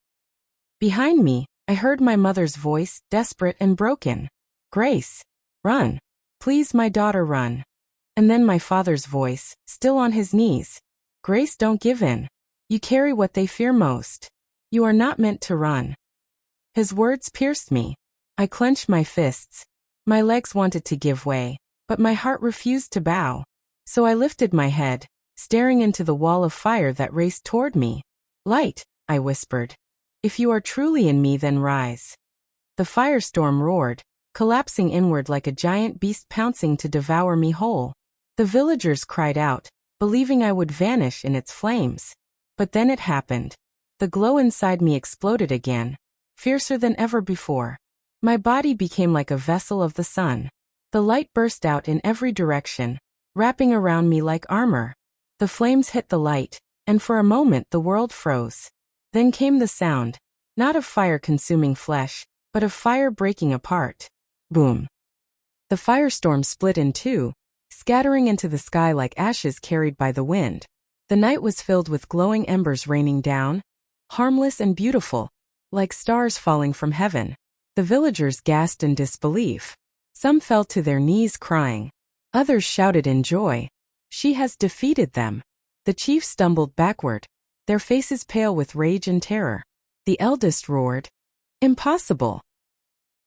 Behind me, I heard my mother's voice, desperate and broken. "Grace, run. Please, my daughter, run." And then my father's voice, still on his knees. "Grace, don't give in. You carry what they fear most. You are not meant to run." His words pierced me. I clenched my fists. My legs wanted to give way, but my heart refused to bow. So I lifted my head, staring into the wall of fire that raced toward me. "Light," I whispered. "If you are truly in me, then rise." The firestorm roared, collapsing inward like a giant beast pouncing to devour me whole. The villagers cried out, believing I would vanish in its flames. But then it happened. The glow inside me exploded again, fiercer than ever before. My body became like a vessel of the sun. The light burst out in every direction, wrapping around me like armor. The flames hit the light, and for a moment the world froze. Then came the sound, not of fire consuming flesh, but of fire breaking apart. Boom. The firestorm split in two, scattering into the sky like ashes carried by the wind. The night was filled with glowing embers raining down, harmless and beautiful, like stars falling from heaven. The villagers gasped in disbelief. Some fell to their knees crying. Others shouted in joy. "She has defeated them." The chiefs stumbled backward, their faces pale with rage and terror. The eldest roared, "Impossible!"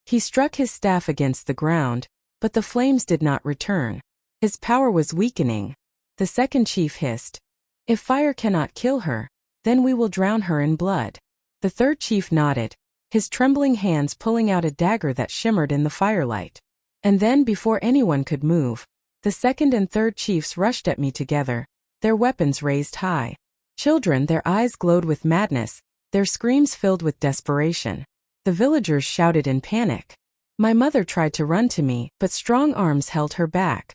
He struck his staff against the ground, but the flames did not return. His power was weakening. The second chief hissed, "If fire cannot kill her, then we will drown her in blood." The third chief nodded, his trembling hands pulling out a dagger that shimmered in the firelight. And then, before anyone could move, the second and third chiefs rushed at me together, their weapons raised high. Children, their eyes glowed with madness, their screams filled with desperation. The villagers shouted in panic. My mother tried to run to me, but strong arms held her back.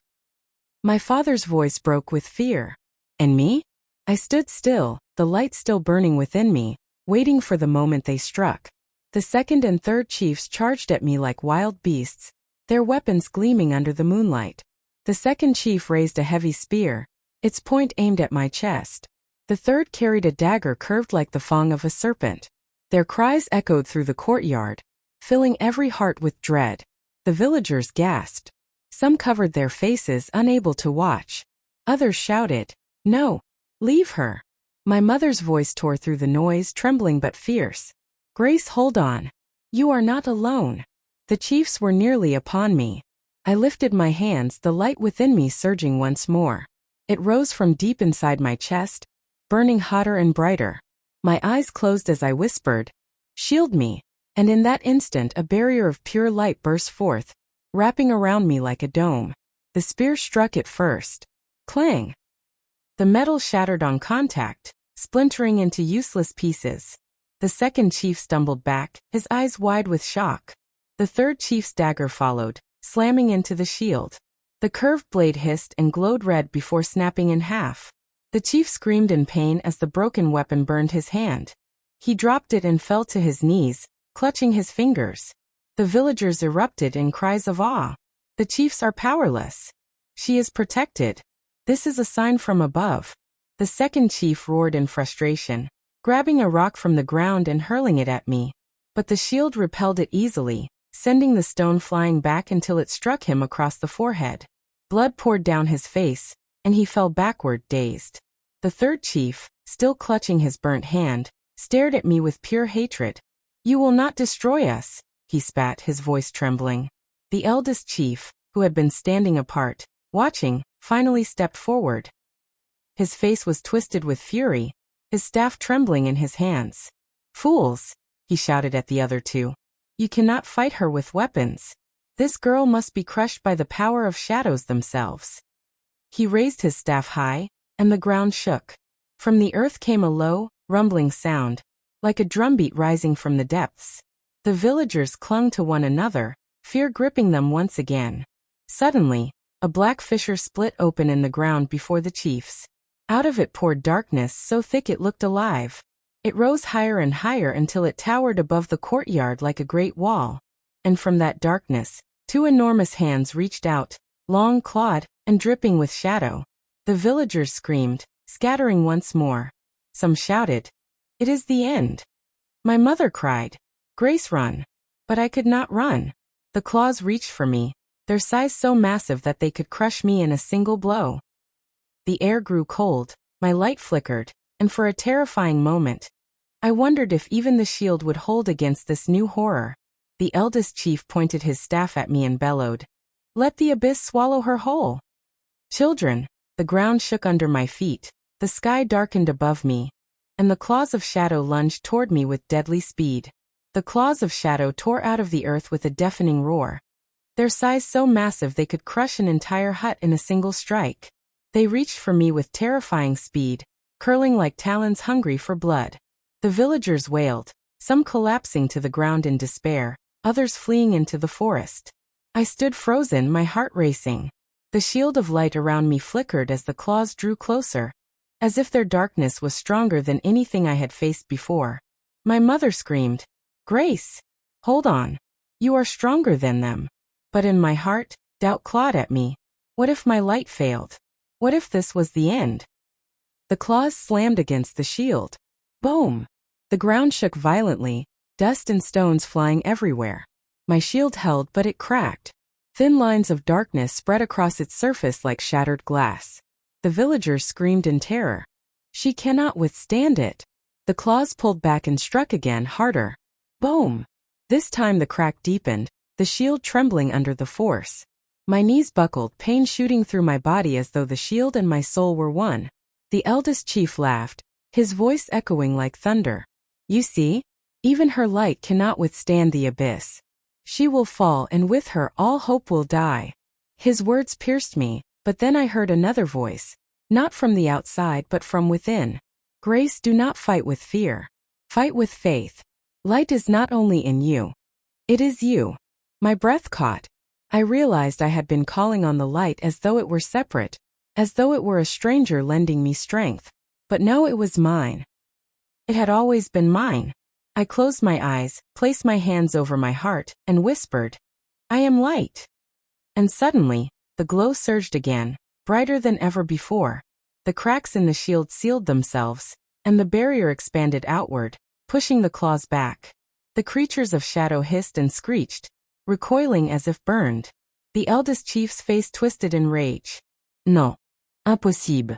My father's voice broke with fear. And me? I stood still, the light still burning within me, waiting for the moment they struck. The second and third chiefs charged at me like wild beasts, their weapons gleaming under the moonlight. The second chief raised a heavy spear, its point aimed at my chest. The third carried a dagger curved like the fang of a serpent. Their cries echoed through the courtyard, filling every heart with dread. The villagers gasped. Some covered their faces, unable to watch. Others shouted, "No! Leave her!" My mother's voice tore through the noise, trembling but fierce. "Grace, hold on. You are not alone." The chiefs were nearly upon me. I lifted my hands, the light within me surging once more. It rose from deep inside my chest, burning hotter and brighter. My eyes closed as I whispered, "Shield me," and in that instant a barrier of pure light burst forth, wrapping around me like a dome. The spear struck it first. Clang! The metal shattered on contact, splintering into useless pieces. The second chief stumbled back, his eyes wide with shock. The third chief's dagger followed, slamming into the shield. The curved blade hissed and glowed red before snapping in half. The chief screamed in pain as the broken weapon burned his hand. He dropped it and fell to his knees, clutching his fingers. The villagers erupted in cries of awe. "The chiefs are powerless. She is protected. This is a sign from above." The second chief roared in frustration, grabbing a rock from the ground and hurling it at me. But the shield repelled it easily, sending the stone flying back until it struck him across the forehead. Blood poured down his face, and he fell backward, dazed. The third chief, still clutching his burnt hand, stared at me with pure hatred. "You will not destroy us," he spat, his voice trembling. The eldest chief, who had been standing apart, watching, finally stepped forward. His face was twisted with fury, his staff trembling in his hands. "Fools!" he shouted at the other two. "You cannot fight her with weapons. This girl must be crushed by the power of shadows themselves." He raised his staff high, and the ground shook. From the earth came a low, rumbling sound, like a drumbeat rising from the depths. The villagers clung to one another, fear gripping them once again. Suddenly, a black fissure split open in the ground before the chiefs. Out of it poured darkness so thick it looked alive. It rose higher and higher until it towered above the courtyard like a great wall. And from that darkness, two enormous hands reached out, long clawed and dripping with shadow. The villagers screamed, scattering once more. Some shouted, "It is the end." My mother cried, "Grace, run." But I could not run. The claws reached for me, their size so massive that they could crush me in a single blow. The air grew cold, my light flickered, and for a terrifying moment, I wondered if even the shield would hold against this new horror. The eldest chief pointed his staff at me and bellowed, "Let the abyss swallow her whole." "Children!" The ground shook under my feet, the sky darkened above me, and the claws of shadow lunged toward me with deadly speed. The claws of shadow tore out of the earth with a deafening roar, their size so massive they could crush an entire hut in a single strike. They reached for me with terrifying speed, curling like talons hungry for blood. The villagers wailed, some collapsing to the ground in despair, others fleeing into the forest. I stood frozen, my heart racing. The shield of light around me flickered as the claws drew closer, as if their darkness was stronger than anything I had faced before. My mother screamed, "Grace! Hold on. You are stronger than them." But in my heart, doubt clawed at me. What if my light failed? What if this was the end? The claws slammed against the shield. Boom! The ground shook violently, dust and stones flying everywhere. My shield held, but it cracked. Thin lines of darkness spread across its surface like shattered glass. The villagers screamed in terror. "She cannot withstand it." The claws pulled back and struck again, harder. Boom! This time the crack deepened, the shield trembling under the force. My knees buckled, pain shooting through my body as though the shield and my soul were one. The eldest chief laughed, his voice echoing like thunder. "You see? Even her light cannot withstand the abyss. She will fall, and with her all hope will die." His words pierced me, but then I heard another voice, not from the outside but from within. "Grace, do not fight with fear. Fight with faith. Light is not only in you. It is you." My breath caught. I realized I had been calling on the light as though it were separate, as though it were a stranger lending me strength. But no, it was mine. It had always been mine. I closed my eyes, placed my hands over my heart, and whispered, "I am light." And suddenly, the glow surged again, brighter than ever before. The cracks in the shield sealed themselves, and the barrier expanded outward, pushing the claws back. The creatures of shadow hissed and screeched, recoiling as if burned. The eldest chief's face twisted in rage. "Non. Impossible."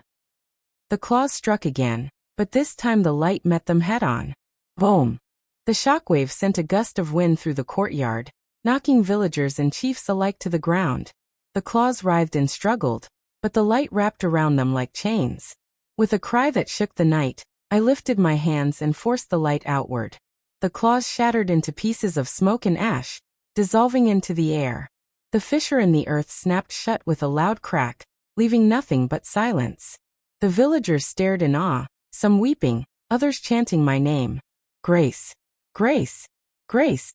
The claws struck again, but this time the light met them head-on. Boom! The shockwave sent a gust of wind through the courtyard, knocking villagers and chiefs alike to the ground. The claws writhed and struggled, but the light wrapped around them like chains. With a cry that shook the night, I lifted my hands and forced the light outward. The claws shattered into pieces of smoke and ash, dissolving into the air. The fissure in the earth snapped shut with a loud crack, leaving nothing but silence. The villagers stared in awe, some weeping, others chanting my name. Grace! Grace! Grace!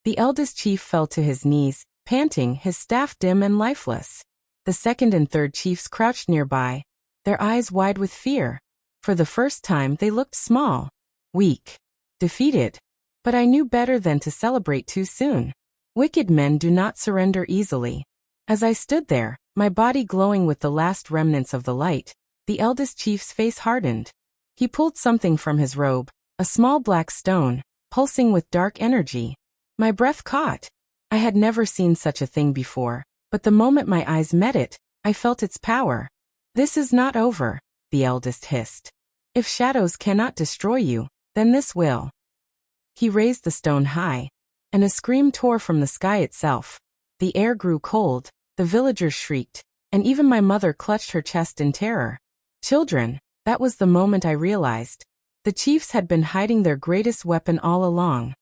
The eldest chief fell to his knees, panting, his staff dim and lifeless. The second and third chiefs crouched nearby, their eyes wide with fear. For the first time they looked small, weak, defeated. But I knew better than to celebrate too soon. Wicked men do not surrender easily. As I stood there, my body glowing with the last remnants of the light, the eldest chief's face hardened. He pulled something from his robe, a small black stone, pulsing with dark energy. My breath caught. I had never seen such a thing before, but the moment my eyes met it, I felt its power. "This is not over," the eldest hissed. "If shadows cannot destroy you, then this will." He raised the stone high, and a scream tore from the sky itself. The air grew cold, the villagers shrieked, and even my mother clutched her chest in terror. Children, that was the moment I realized. The chiefs had been hiding their greatest weapon all along.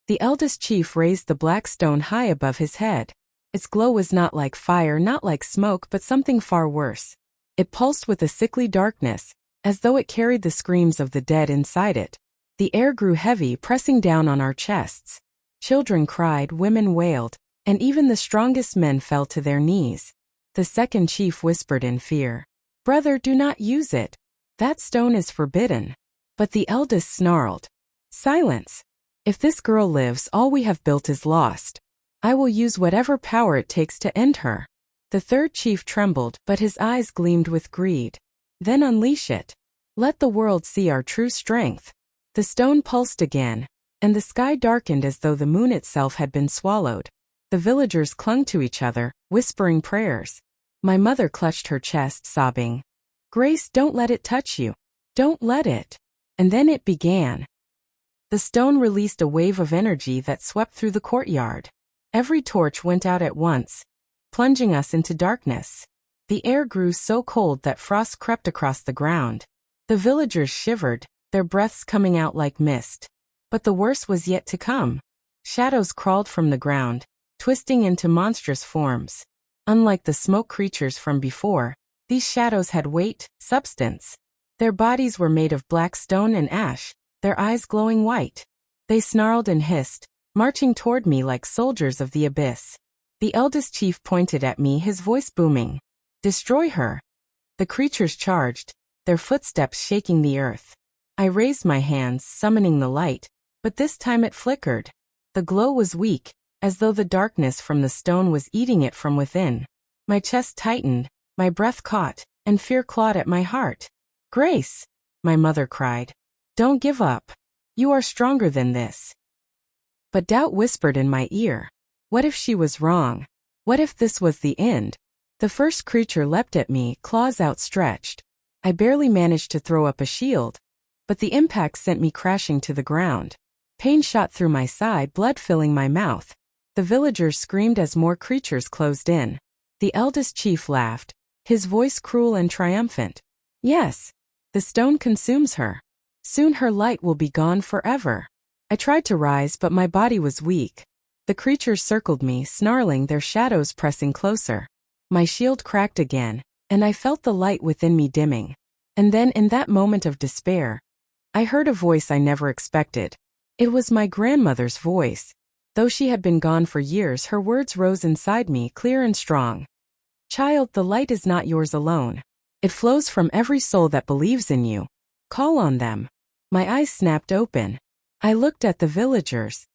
The eldest chief raised the black stone high above his head. Its glow was not like fire, not like smoke, but something far worse. It pulsed with a sickly darkness, as though it carried the screams of the dead inside it. The air grew heavy, pressing down on our chests. Children cried, women wailed, and even the strongest men fell to their knees. The second chief whispered in fear, "Brother, do not use it. That stone is forbidden." But the eldest snarled, "Silence. If this girl lives, all we have built is lost. I will use whatever power it takes to end her." The third chief trembled, but his eyes gleamed with greed. "Then unleash it. Let the world see our true strength." The stone pulsed again, and the sky darkened as though the moon itself had been swallowed. The villagers clung to each other, whispering prayers. My mother clutched her chest, sobbing, "Grace, don't let it touch you. Don't let it." And then it began. The stone released a wave of energy that swept through the courtyard. Every torch went out at once, plunging us into darkness. The air grew so cold that frost crept across the ground. The villagers shivered, their breaths coming out like mist. But the worst was yet to come. Shadows crawled from the ground, twisting into monstrous forms. Unlike the smoke creatures from before, these shadows had weight, substance. Their bodies were made of black stone and ash, their eyes glowing white. They snarled and hissed, marching toward me like soldiers of the abyss. The eldest chief pointed at me, his voice booming, "Destroy her." The creatures charged, their footsteps shaking the earth. I raised my hands, summoning the light, but this time it flickered. The glow was weak, as though the darkness from the stone was eating it from within. My chest tightened, my breath caught, and fear clawed at my heart. "Grace," my mother cried, "don't give up. You are stronger than this." But doubt whispered in my ear. What if she was wrong? What if this was the end? The first creature leapt at me, claws outstretched. I barely managed to throw up a shield, but the impact sent me crashing to the ground. Pain shot through my side, blood filling my mouth. The villagers screamed as more creatures closed in. The eldest chief laughed, his voice cruel and triumphant. "Yes, the stone consumes her. Soon her light will be gone forever." I tried to rise, but my body was weak. The creatures circled me, snarling, their shadows pressing closer. My shield cracked again, and I felt the light within me dimming. And then, in that moment of despair, I heard a voice I never expected. It was my grandmother's voice. Though she had been gone for years, her words rose inside me, clear and strong. Child, the light is not yours alone. It flows from every soul that believes in you. Call on them. My eyes snapped open. I looked at the villagers.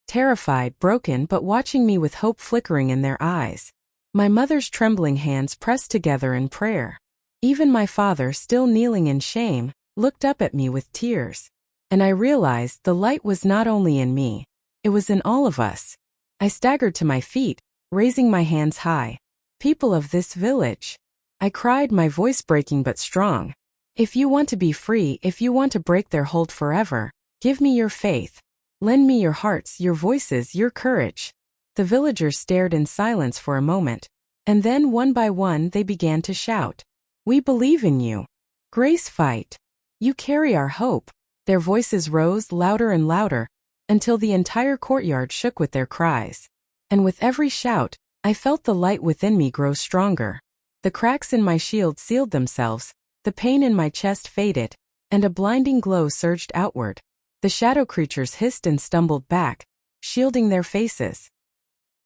Terrified, broken, but watching me with hope flickering in their eyes. My mother's trembling hands pressed together in prayer. Even my father, still kneeling in shame, looked up at me with tears. And I realized the light was not only in me, it was in all of us. I staggered to my feet, raising my hands high. People of this village, I cried, my voice breaking but strong. If you want to be free, if you want to break their hold forever, give me your faith. Lend me your hearts, your voices, your courage. The villagers stared in silence for a moment, and then one by one they began to shout. We believe in you. Grace, fight. You carry our hope. Their voices rose louder and louder, until the entire courtyard shook with their cries. And with every shout, I felt the light within me grow stronger. The cracks in my shield sealed themselves, the pain in my chest faded, and a blinding glow surged outward. The shadow creatures hissed and stumbled back, shielding their faces.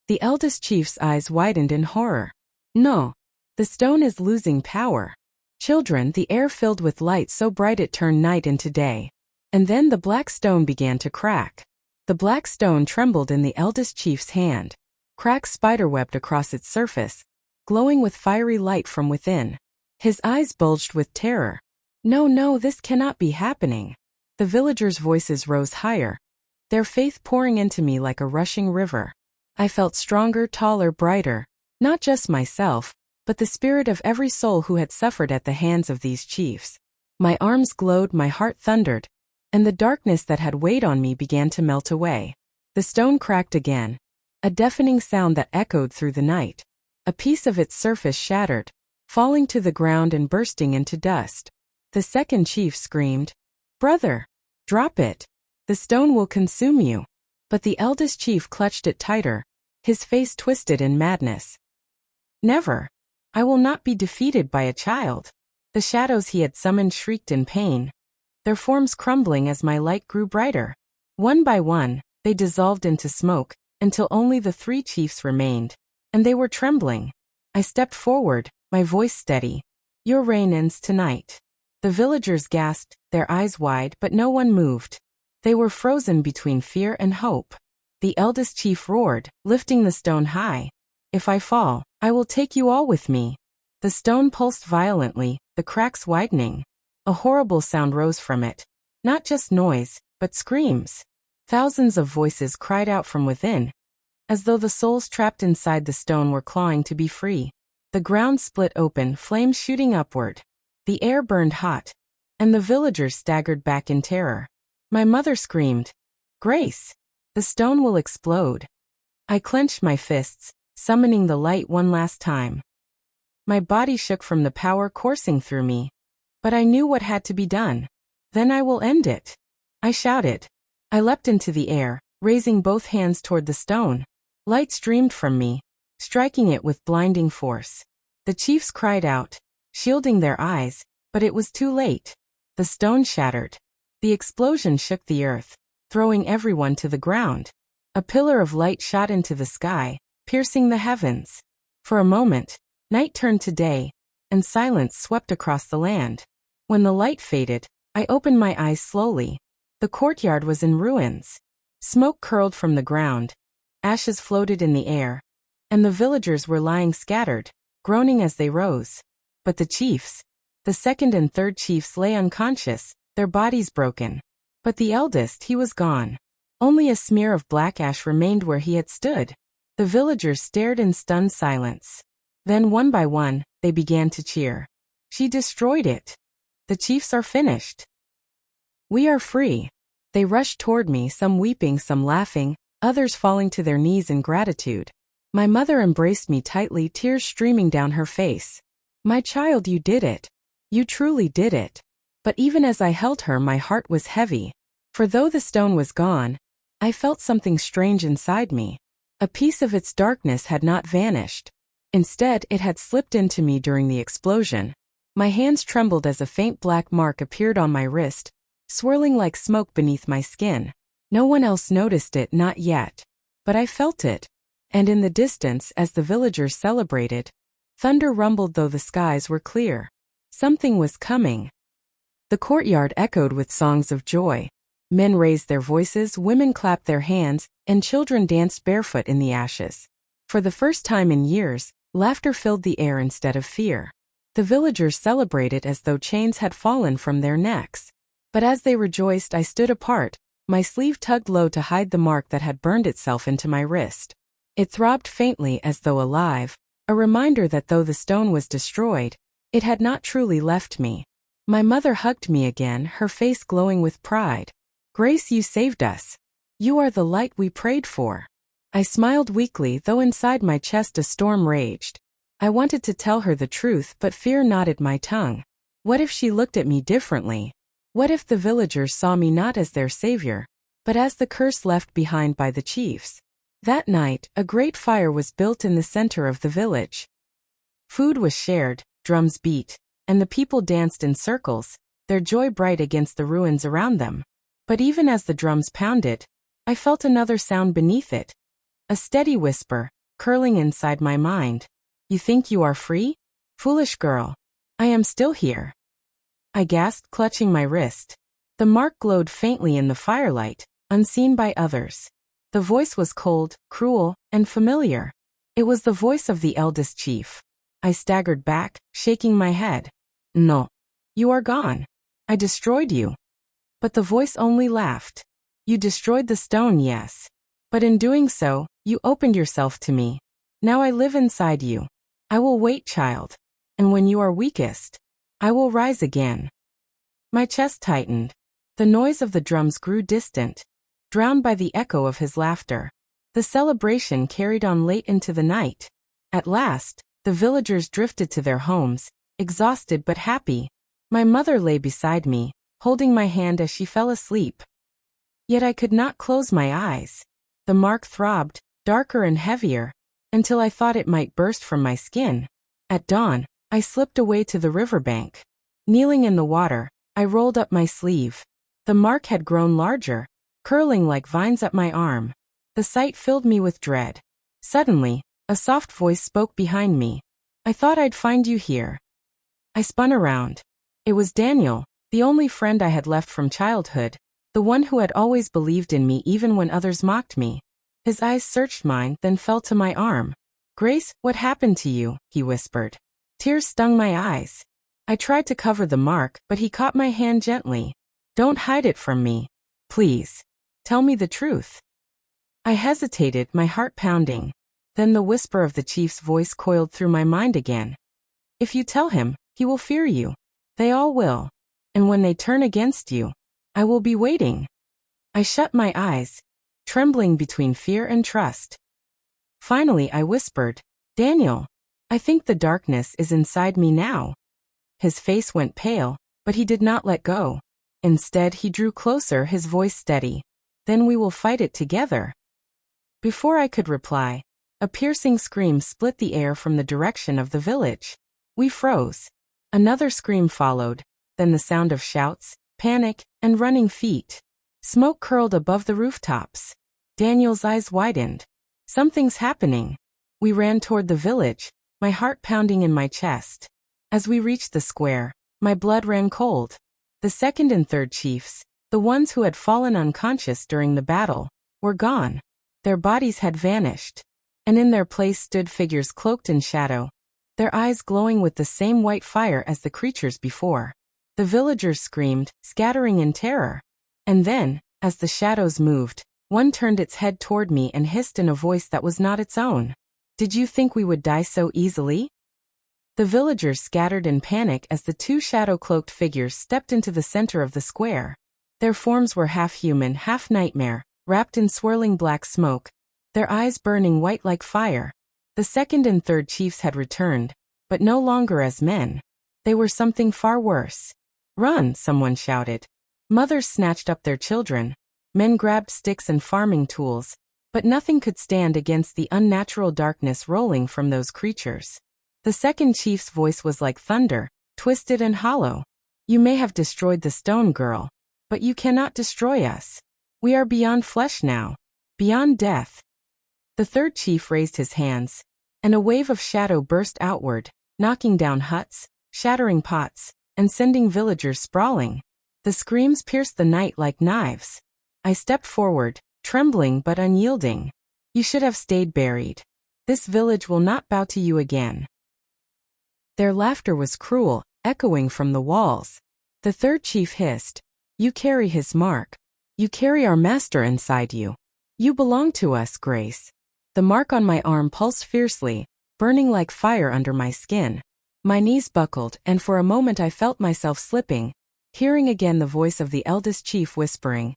The eldest chief's eyes widened in horror. No. The stone is losing power. Children, the air filled with light so bright it turned night into day. And then the black stone began to crack. The black stone trembled in the eldest chief's hand. Cracks spiderwebbed across its surface, glowing with fiery light from within. His eyes bulged with terror. No, no, this cannot be happening. The villagers' voices rose higher, their faith pouring into me like a rushing river. I felt stronger, taller, brighter, not just myself, but the spirit of every soul who had suffered at the hands of these chiefs. My arms glowed, my heart thundered, and the darkness that had weighed on me began to melt away. The stone cracked again, a deafening sound that echoed through the night. A piece of its surface shattered, falling to the ground and bursting into dust. The second chief screamed, Brother, drop it. The stone will consume you. But the eldest chief clutched it tighter, his face twisted in madness. Never. I will not be defeated by a child. The shadows he had summoned shrieked in pain, their forms crumbling as my light grew brighter. One by one, they dissolved into smoke, until only the three chiefs remained, and they were trembling. I stepped forward, my voice steady. Your reign ends tonight. The villagers gasped, their eyes wide, but no one moved. They were frozen between fear and hope. The eldest chief roared, lifting the stone high. If I fall, I will take you all with me. The stone pulsed violently, the cracks widening. A horrible sound rose from it. Not just noise, but screams. Thousands of voices cried out from within, as though the souls trapped inside the stone were clawing to be free. The ground split open, flames shooting upward. The air burned hot, and the villagers staggered back in terror. My mother screamed, Grace! The stone will explode. I clenched my fists, summoning the light one last time. My body shook from the power coursing through me. But I knew what had to be done. Then I will end it. I shouted. I leapt into the air, raising both hands toward the stone. Light streamed from me, striking it with blinding force. The chiefs cried out, shielding their eyes, but it was too late. The stone shattered. The explosion shook the earth, throwing everyone to the ground. A pillar of light shot into the sky, piercing the heavens. For a moment, night turned to day, and silence swept across the land. When the light faded, I opened my eyes slowly. The courtyard was in ruins. Smoke curled from the ground, ashes floated in the air, and the villagers were lying scattered, groaning as they rose. But the chiefs, the second and third chiefs, lay unconscious, their bodies broken. But the eldest, he was gone. Only a smear of black ash remained where he had stood. The villagers stared in stunned silence. Then one by one, they began to cheer. She destroyed it. The chiefs are finished. We are free. They rushed toward me, some weeping, some laughing, others falling to their knees in gratitude. My mother embraced me tightly, tears streaming down her face. My child, you did it. You truly did it. But even as I held her, my heart was heavy. For though the stone was gone, I felt something strange inside me. A piece of its darkness had not vanished. Instead, it had slipped into me during the explosion. My hands trembled as a faint black mark appeared on my wrist, swirling like smoke beneath my skin. No one else noticed it, not yet. but I felt it. And in the distance, as the villagers celebrated, thunder rumbled though the skies were clear. Something was coming. The courtyard echoed with songs of joy. Men raised their voices, women clapped their hands, and children danced barefoot in the ashes. For the first time in years, laughter filled the air instead of fear. The villagers celebrated as though chains had fallen from their necks. But as they rejoiced, I stood apart, my sleeve tugged low to hide the mark that had burned itself into my wrist. It throbbed faintly as though alive, a reminder that though the stone was destroyed, it had not truly left me. My mother hugged me again, her face glowing with pride. "Grace, you saved us. You are the light we prayed for." I smiled weakly, though inside my chest a storm raged. I wanted to tell her the truth, but fear knotted my tongue. What if she looked at me differently? What if the villagers saw me not as their savior, but as the curse left behind by the chiefs? That night, a great fire was built in the center of the village. Food was shared, drums beat, and the people danced in circles, their joy bright against the ruins around them. But even as the drums pounded, I felt another sound beneath it. A steady whisper, curling inside my mind. "You think you are free? Foolish girl. I am still here." I gasped, clutching my wrist. The mark glowed faintly in the firelight, unseen by others. The voice was cold, cruel, and familiar. It was the voice of the eldest chief. I staggered back, shaking my head. "No. You are gone. I destroyed you." But the voice only laughed. "You destroyed the stone, yes. But in doing so, you opened yourself to me. Now I live inside you. I will wait, child. And when you are weakest, I will rise again." My chest tightened. The noise of the drums grew distant, drowned by the echo of his laughter. The celebration carried on late into the night. At last, the villagers drifted to their homes, exhausted but happy. My mother lay beside me, holding my hand as she fell asleep. Yet I could not close my eyes. The mark throbbed, darker and heavier, until I thought it might burst from my skin. At dawn, I slipped away to the riverbank. Kneeling in the water, I rolled up my sleeve. The mark had grown larger, curling like vines up my arm. The sight filled me with dread. Suddenly, a soft voice spoke behind me. "I thought I'd find you here." I spun around. It was Daniel, the only friend I had left from childhood, the one who had always believed in me even when others mocked me. His eyes searched mine, then fell to my arm. "Grace, what happened to you?" he whispered. Tears stung my eyes. I tried to cover the mark, but he caught my hand gently. "Don't hide it from me. Please. Tell me the truth." I hesitated, my heart pounding. Then the whisper of the chief's voice coiled through my mind again. "If you tell him, he will fear you. They all will. And when they turn against you, I will be waiting." I shut my eyes, trembling between fear and trust. Finally I whispered, "Daniel, I think the darkness is inside me now." His face went pale, but he did not let go. Instead, he drew closer, his voice steady. "Then we will fight it together." Before I could reply, a piercing scream split the air from the direction of the village. We froze. Another scream followed, then the sound of shouts, panic, and running feet. Smoke curled above the rooftops. Daniel's eyes widened. "Something's happening." We ran toward the village, my heart pounding in my chest. As we reached the square, my blood ran cold. The second and third chiefs, the ones who had fallen unconscious during the battle, were gone. Their bodies had vanished, and in their place stood figures cloaked in shadow, their eyes glowing with the same white fire as the creatures before. The villagers screamed, scattering in terror. And then, as the shadows moved, one turned its head toward me and hissed in a voice that was not its own. "Did you think we would die so easily?" The villagers scattered in panic as the two shadow-cloaked figures stepped into the center of the square. Their forms were half human, half nightmare, wrapped in swirling black smoke, their eyes burning white like fire. The second and third chiefs had returned, but no longer as men. They were something far worse. "Run!" someone shouted. Mothers snatched up their children. Men grabbed sticks and farming tools, but nothing could stand against the unnatural darkness rolling from those creatures. The second chief's voice was like thunder, twisted and hollow. "You may have destroyed the stone, girl, but you cannot destroy us. We are beyond flesh now, beyond death. The third chief raised his hands, and a wave of shadow burst outward, knocking down huts, shattering pots, and sending villagers sprawling. The screams pierced the night like knives. I stepped forward, trembling but unyielding. You should have stayed buried. This village will not bow to you again. Their laughter was cruel, echoing from the walls. The third chief hissed, You carry his mark. You carry our master inside you. You belong to us, Grace. The mark on my arm pulsed fiercely, burning like fire under my skin. My knees buckled, and for a moment I felt myself slipping, hearing again the voice of the eldest chief whispering,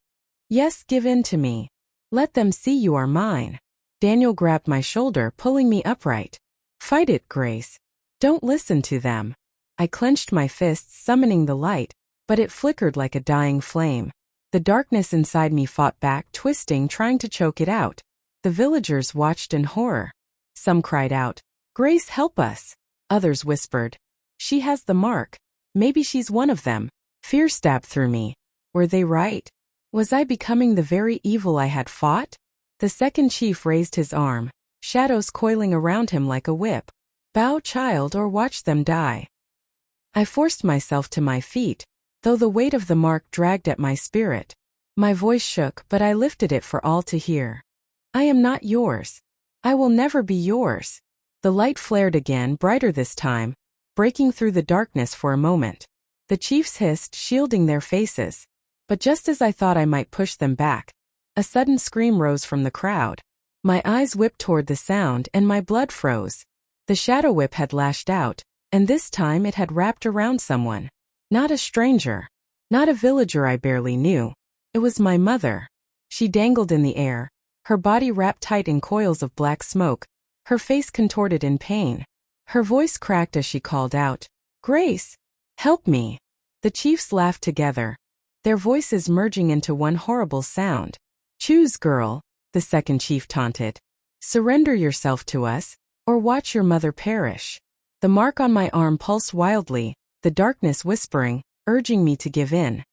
Yes, give in to me. Let them see you are mine. Daniel grabbed my shoulder, pulling me upright. Fight it, Grace. Don't listen to them. I clenched my fists, summoning the light, but it flickered like a dying flame. The darkness inside me fought back, twisting, trying to choke it out. The villagers watched in horror. Some cried out, Grace, help us. Others whispered, She has the mark. Maybe she's one of them. Fear stabbed through me. Were they right? Was I becoming the very evil I had fought? The second chief raised his arm, shadows coiling around him like a whip. Bow, child, or watch them die. I forced myself to my feet, though the weight of the mark dragged at my spirit. My voice shook, but I lifted it for all to hear. I am not yours. I will never be yours. The light flared again, brighter this time, breaking through the darkness for a moment. The chiefs hissed, shielding their faces. But just as I thought I might push them back, a sudden scream rose from the crowd. My eyes whipped toward the sound, and my blood froze. The shadow whip had lashed out, and this time it had wrapped around someone. Not a stranger. Not a villager I barely knew. It was my mother. She dangled in the air, her body wrapped tight in coils of black smoke, her face contorted in pain. Her voice cracked as she called out, Grace, help me. The chiefs laughed together, their voices merging into one horrible sound. Choose, girl, the second chief taunted. Surrender yourself to us, or watch your mother perish. The mark on my arm pulsed wildly, the darkness whispering, urging me to give in.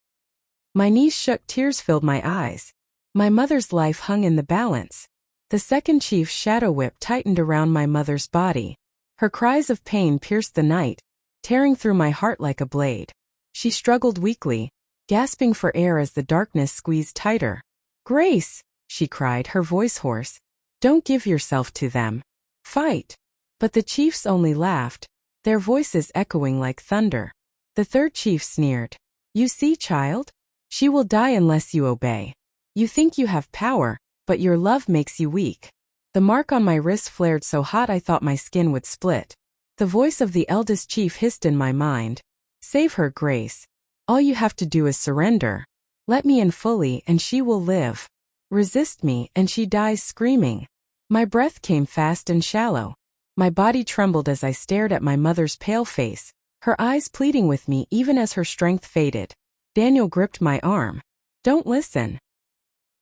My knees shook, tears filled my eyes. My mother's life hung in the balance. The second chief's shadow whip tightened around my mother's body. Her cries of pain pierced the night, tearing through my heart like a blade. She struggled weakly, gasping for air as the darkness squeezed tighter. Grace, she cried, her voice hoarse. Don't give yourself to them. Fight. But the chiefs only laughed, their voices echoing like thunder. The third chief sneered. You see, child? She will die unless you obey. You think you have power, but your love makes you weak. The mark on my wrist flared so hot I thought my skin would split. The voice of the eldest chief hissed in my mind. Save her, Grace. All you have to do is surrender. Let me in fully and she will live. Resist me and she dies screaming. My breath came fast and shallow. My body trembled as I stared at my mother's pale face, her eyes pleading with me even as her strength faded. Daniel gripped my arm. Don't listen.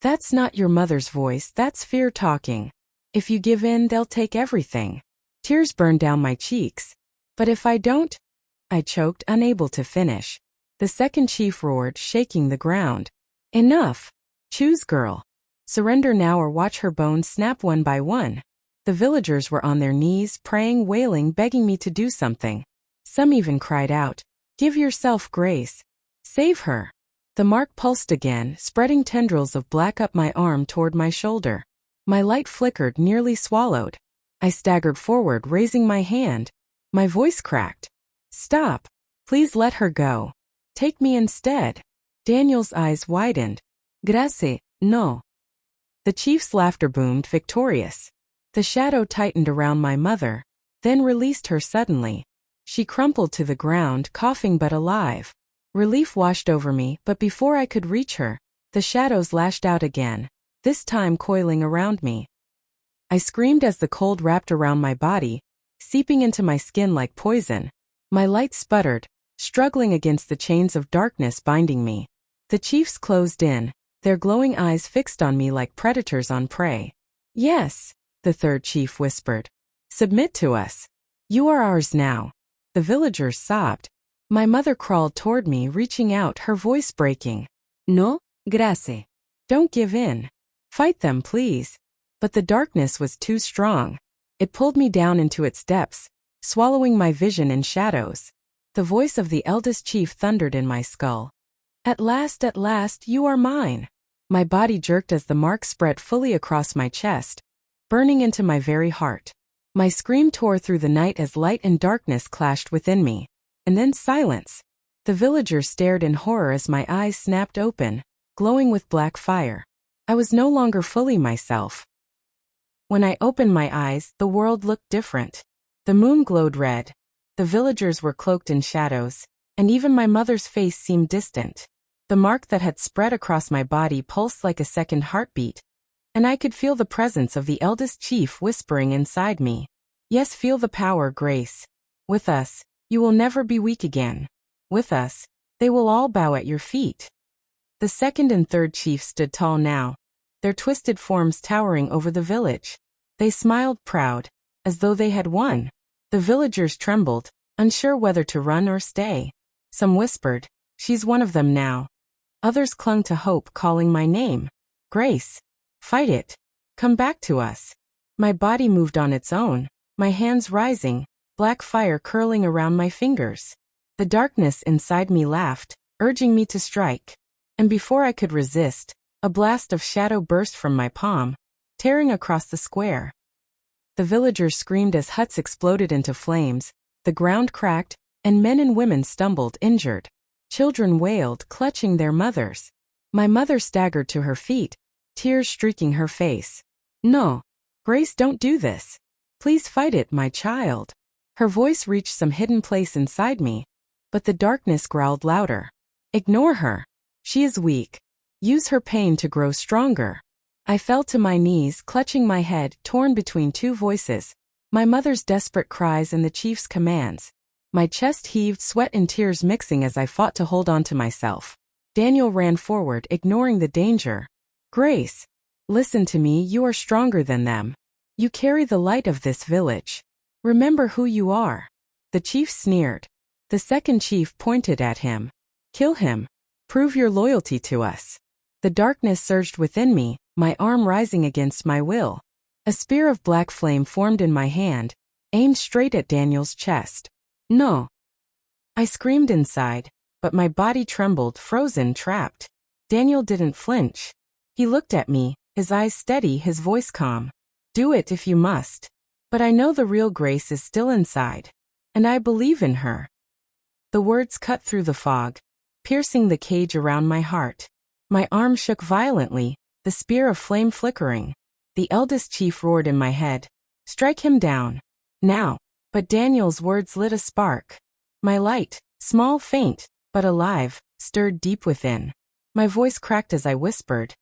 That's not your mother's voice, that's fear talking. If you give in, they'll take everything. Tears burned down my cheeks. But if I don't? I choked, unable to finish. The second chief roared, shaking the ground. Enough. Choose, girl. Surrender now or watch her bones snap one by one. The villagers were on their knees, praying, wailing, begging me to do something. Some even cried out, Give yourself, Grace. Save her. The mark pulsed again, spreading tendrils of black up my arm toward my shoulder. My light flickered, nearly swallowed. I staggered forward, raising my hand. My voice cracked. Stop. Please let her go. Take me instead. Daniel's eyes widened. Gracie, no. The chief's laughter boomed, victorious. The shadow tightened around my mother, then released her suddenly. She crumpled to the ground, coughing but alive. Relief washed over me, but before I could reach her, the shadows lashed out again, this time coiling around me. I screamed as the cold wrapped around my body, seeping into my skin like poison. My light sputtered, struggling against the chains of darkness binding me. The chiefs closed in, their glowing eyes fixed on me like predators on prey. Yes, the third chief whispered. Submit to us. You are ours now. The villagers sobbed. My mother crawled toward me, reaching out, her voice breaking. No, gracie. Don't give in. Fight them, please. But the darkness was too strong. It pulled me down into its depths, swallowing my vision in shadows. The voice of the eldest chief thundered in my skull. At last, you are mine. My body jerked as the mark spread fully across my chest, burning into my very heart. My scream tore through the night as light and darkness clashed within me. And then silence. The villagers stared in horror as my eyes snapped open, glowing with black fire. I was no longer fully myself. When I opened my eyes, the world looked different. The moon glowed red. The villagers were cloaked in shadows, and even my mother's face seemed distant. The mark that had spread across my body pulsed like a second heartbeat, and I could feel the presence of the eldest chief whispering inside me. Yes, feel the power, Grace. With us, you will never be weak again. With us, they will all bow at your feet. The second and third chiefs stood tall now, their twisted forms towering over the village. They smiled proud, as though they had won. The villagers trembled, unsure whether to run or stay. Some whispered, "She's one of them now." Others clung to hope, calling my name. "Grace, fight it. Come back to us." My body moved on its own, my hands rising, black fire curling around my fingers. The darkness inside me laughed, urging me to strike. And before I could resist, a blast of shadow burst from my palm, tearing across the square. The villagers screamed as huts exploded into flames, the ground cracked, and men and women stumbled injured. Children wailed, clutching their mothers. My mother staggered to her feet, tears streaking her face. "No, Grace, don't do this. Please fight it, my child." Her voice reached some hidden place inside me, but the darkness growled louder. "Ignore her. She is weak. Use her pain to grow stronger." I fell to my knees, clutching my head, torn between two voices, my mother's desperate cries and the chief's commands. My chest heaved, sweat and tears mixing as I fought to hold on to myself. Daniel ran forward, ignoring the danger. "Grace, listen to me, you are stronger than them. You carry the light of this village. Remember who you are." The chief sneered. The second chief pointed at him. "Kill him. Prove your loyalty to us." The darkness surged within me, my arm rising against my will. A spear of black flame formed in my hand, aimed straight at Daniel's chest. "No." I screamed inside, but my body trembled, frozen, trapped. Daniel didn't flinch. He looked at me, his eyes steady, his voice calm. "Do it if you must. But I know the real Grace is still inside. And I believe in her." The words cut through the fog, piercing the cage around my heart. My arm shook violently, the spear of flame flickering. The eldest chief roared in my head, "Strike him down. Now." But Daniel's words lit a spark. My light, small, faint, but alive, stirred deep within. My voice cracked as I whispered,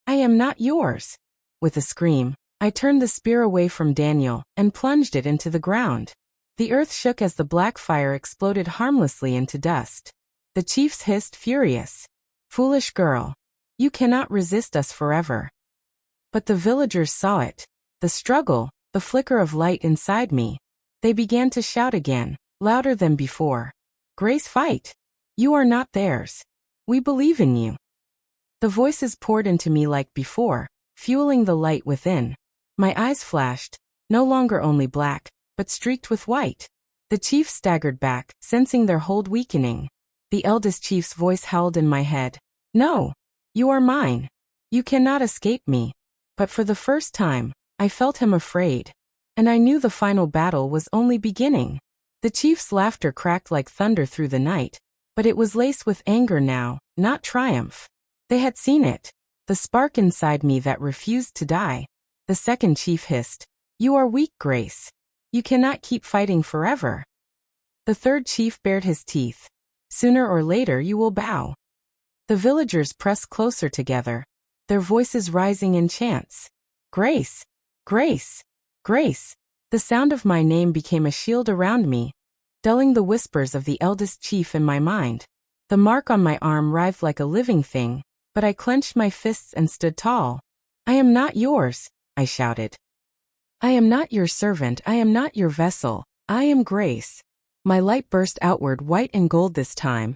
"I am not yours." With a scream, I turned the spear away from Daniel and plunged it into the ground. The earth shook as the black fire exploded harmlessly into dust. The chiefs hissed, furious, "Foolish girl. You cannot resist us forever." But the villagers saw it, the struggle, the flicker of light inside me. They began to shout again, louder than before. "Grace, fight. You are not theirs. We believe in you." The voices poured into me like before, fueling the light within. My eyes flashed, no longer only black, but streaked with white. The chiefs staggered back, sensing their hold weakening. The eldest chief's voice howled in my head, "No, you are mine. You cannot escape me." But for the first time, I felt him afraid. And I knew the final battle was only beginning. The chief's laughter cracked like thunder through the night, but it was laced with anger now, not triumph. They had seen it, the spark inside me that refused to die. The second chief hissed, "You are weak, Grace. You cannot keep fighting forever." The third chief bared his teeth. "Sooner or later you will bow." The villagers pressed closer together, their voices rising in chants. "Grace! Grace! Grace!" The sound of my name became a shield around me, dulling the whispers of the eldest chief in my mind. The mark on my arm writhed like a living thing, but I clenched my fists and stood tall. "I am not yours," I shouted. "I am not your servant, I am not your vessel, I am Grace." My light burst outward, white and gold this time,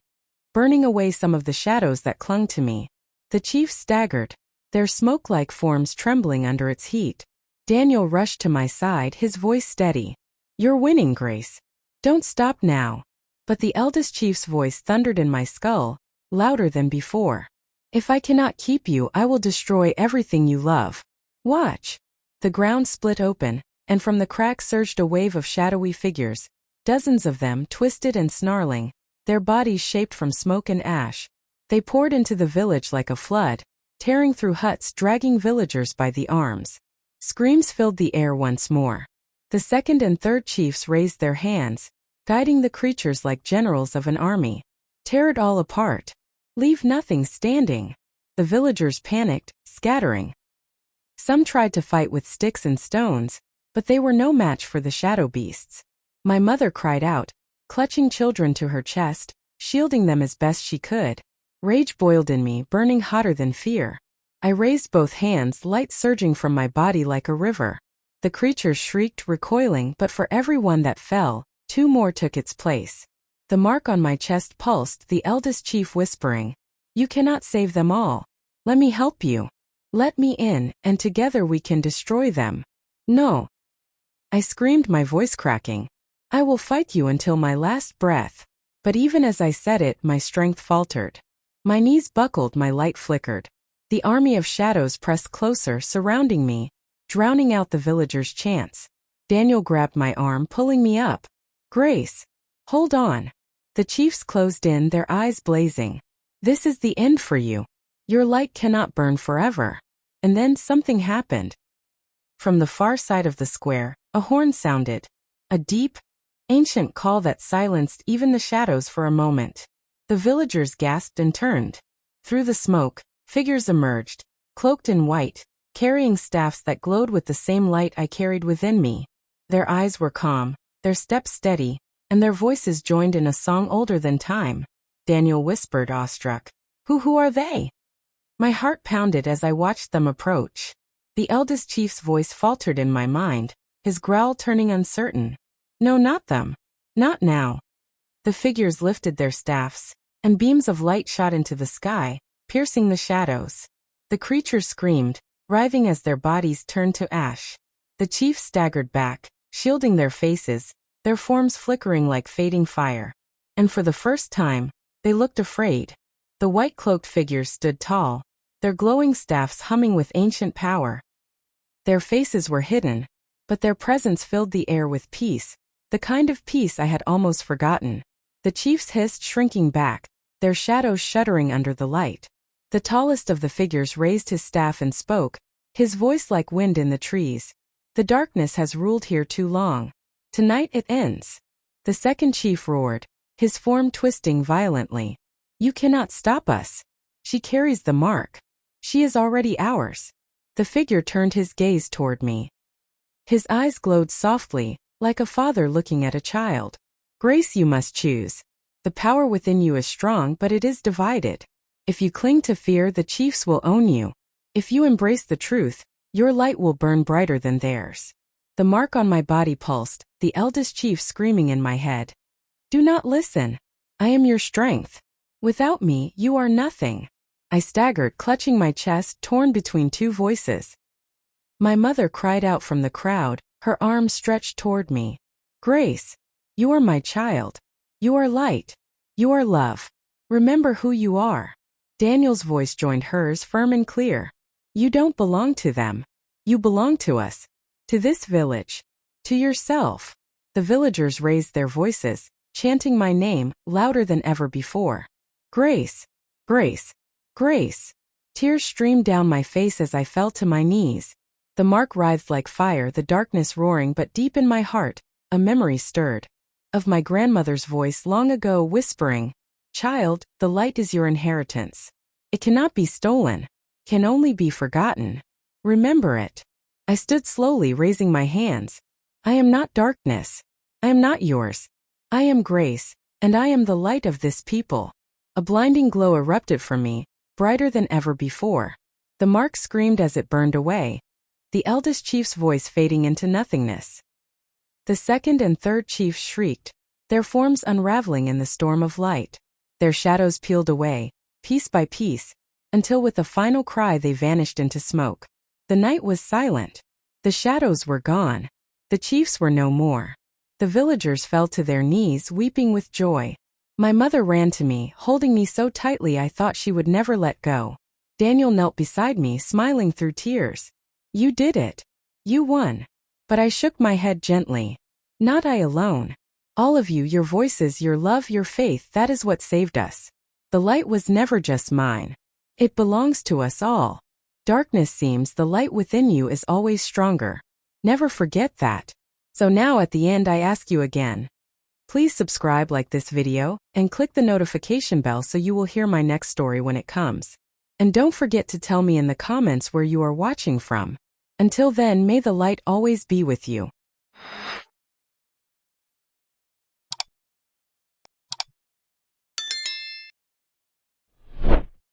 burning away some of the shadows that clung to me. The chiefs staggered, their smoke-like forms trembling under its heat. Daniel rushed to my side, his voice steady. "You're winning, Grace. Don't stop now." But the eldest chief's voice thundered in my skull, louder than before. "If I cannot keep you, I will destroy everything you love. Watch." The ground split open, and from the crack surged a wave of shadowy figures, dozens of them twisted and snarling, their bodies shaped from smoke and ash. They poured into the village like a flood, tearing through huts, dragging villagers by the arms. Screams filled the air once more. The second and third chiefs raised their hands, guiding the creatures like generals of an army. "Tear it all apart. Leave nothing standing." The villagers panicked, scattering. Some tried to fight with sticks and stones, but they were no match for the shadow beasts. My mother cried out, clutching children to her chest, shielding them as best she could. Rage boiled in me, burning hotter than fear. I raised both hands, light surging from my body like a river. The creatures shrieked, recoiling, but for every one that fell, two more took its place. The mark on my chest pulsed, the eldest chief whispering, "You cannot save them all. Let me help you. Let me in, and together we can destroy them." "No." I screamed, my voice cracking. "I will fight you until my last breath." But even as I said it, my strength faltered. My knees buckled, my light flickered. The army of shadows pressed closer, surrounding me, drowning out the villagers' chants. Daniel grabbed my arm, pulling me up. "Grace, hold on." The chiefs closed in, their eyes blazing. "This is the end for you. Your light cannot burn forever." And then something happened. From the far side of the square, a horn sounded. A deep, ancient call that silenced even the shadows for a moment. The villagers gasped and turned. Through the smoke, figures emerged, cloaked in white, carrying staffs that glowed with the same light I carried within me. Their eyes were calm, their steps steady, and their voices joined in a song older than time. Daniel whispered, awestruck, Who are they?" My heart pounded as I watched them approach. The eldest chief's voice faltered in my mind, his growl turning uncertain. "No, not them. Not now." The figures lifted their staffs, and beams of light shot into the sky, piercing the shadows. The creatures screamed, writhing as their bodies turned to ash. The chiefs staggered back, shielding their faces, their forms flickering like fading fire. And for the first time, they looked afraid. The white-cloaked figures stood tall, their glowing staffs humming with ancient power. Their faces were hidden, but their presence filled the air with peace, the kind of peace I had almost forgotten. The chiefs hissed, shrinking back, their shadows shuddering under the light. The tallest of the figures raised his staff and spoke, his voice like wind in the trees. "The darkness has ruled here too long. Tonight it ends." The second chief roared, his form twisting violently. "You cannot stop us. She carries the mark. She is already ours." The figure turned his gaze toward me. His eyes glowed softly, like a father looking at a child. "Grace, you must choose. The power within you is strong, but it is divided. If you cling to fear, the chiefs will own you. If you embrace the truth, your light will burn brighter than theirs." The mark on my body pulsed, the eldest chief screaming in my head. "Do not listen. I am your strength. Without me, you are nothing." I staggered, clutching my chest, torn between two voices. My mother cried out from the crowd, her arms stretched toward me. "Grace, you are my child. You are light. You are love. Remember who you are." Daniel's voice joined hers, firm and clear. "You don't belong to them. You belong to us. To this village. To yourself." The villagers raised their voices, chanting my name, louder than ever before. "Grace! Grace! Grace!" Tears streamed down my face as I fell to my knees. The mark writhed like fire, the darkness roaring, but deep in my heart, a memory stirred. Of my grandmother's voice long ago whispering, "Child, the light is your inheritance. It cannot be stolen, can only be forgotten. Remember it." I stood slowly, raising my hands. "I am not darkness. I am not yours. I am grace, and I am the light of this people." A blinding glow erupted from me, brighter than ever before. The mark screamed as it burned away, the eldest chief's voice fading into nothingness. The second and third chiefs shrieked, their forms unraveling in the storm of light. Their shadows peeled away, piece by piece, until with a final cry they vanished into smoke. The night was silent. The shadows were gone. The chiefs were no more. The villagers fell to their knees, weeping with joy. My mother ran to me, holding me so tightly I thought she would never let go. Daniel knelt beside me, smiling through tears. You did it. You won. But I shook my head gently. Not I alone. All of you, your voices, your love, your faith, that is what saved us. The light was never just mine. It belongs to us all. Darkness seems, the light within you is always stronger. Never forget that. So now at the end I ask you again. Please subscribe, like this video, and click the notification bell so you will hear my next story when it comes. And don't forget to tell me in the comments where you are watching from. Until then, may the light always be with you.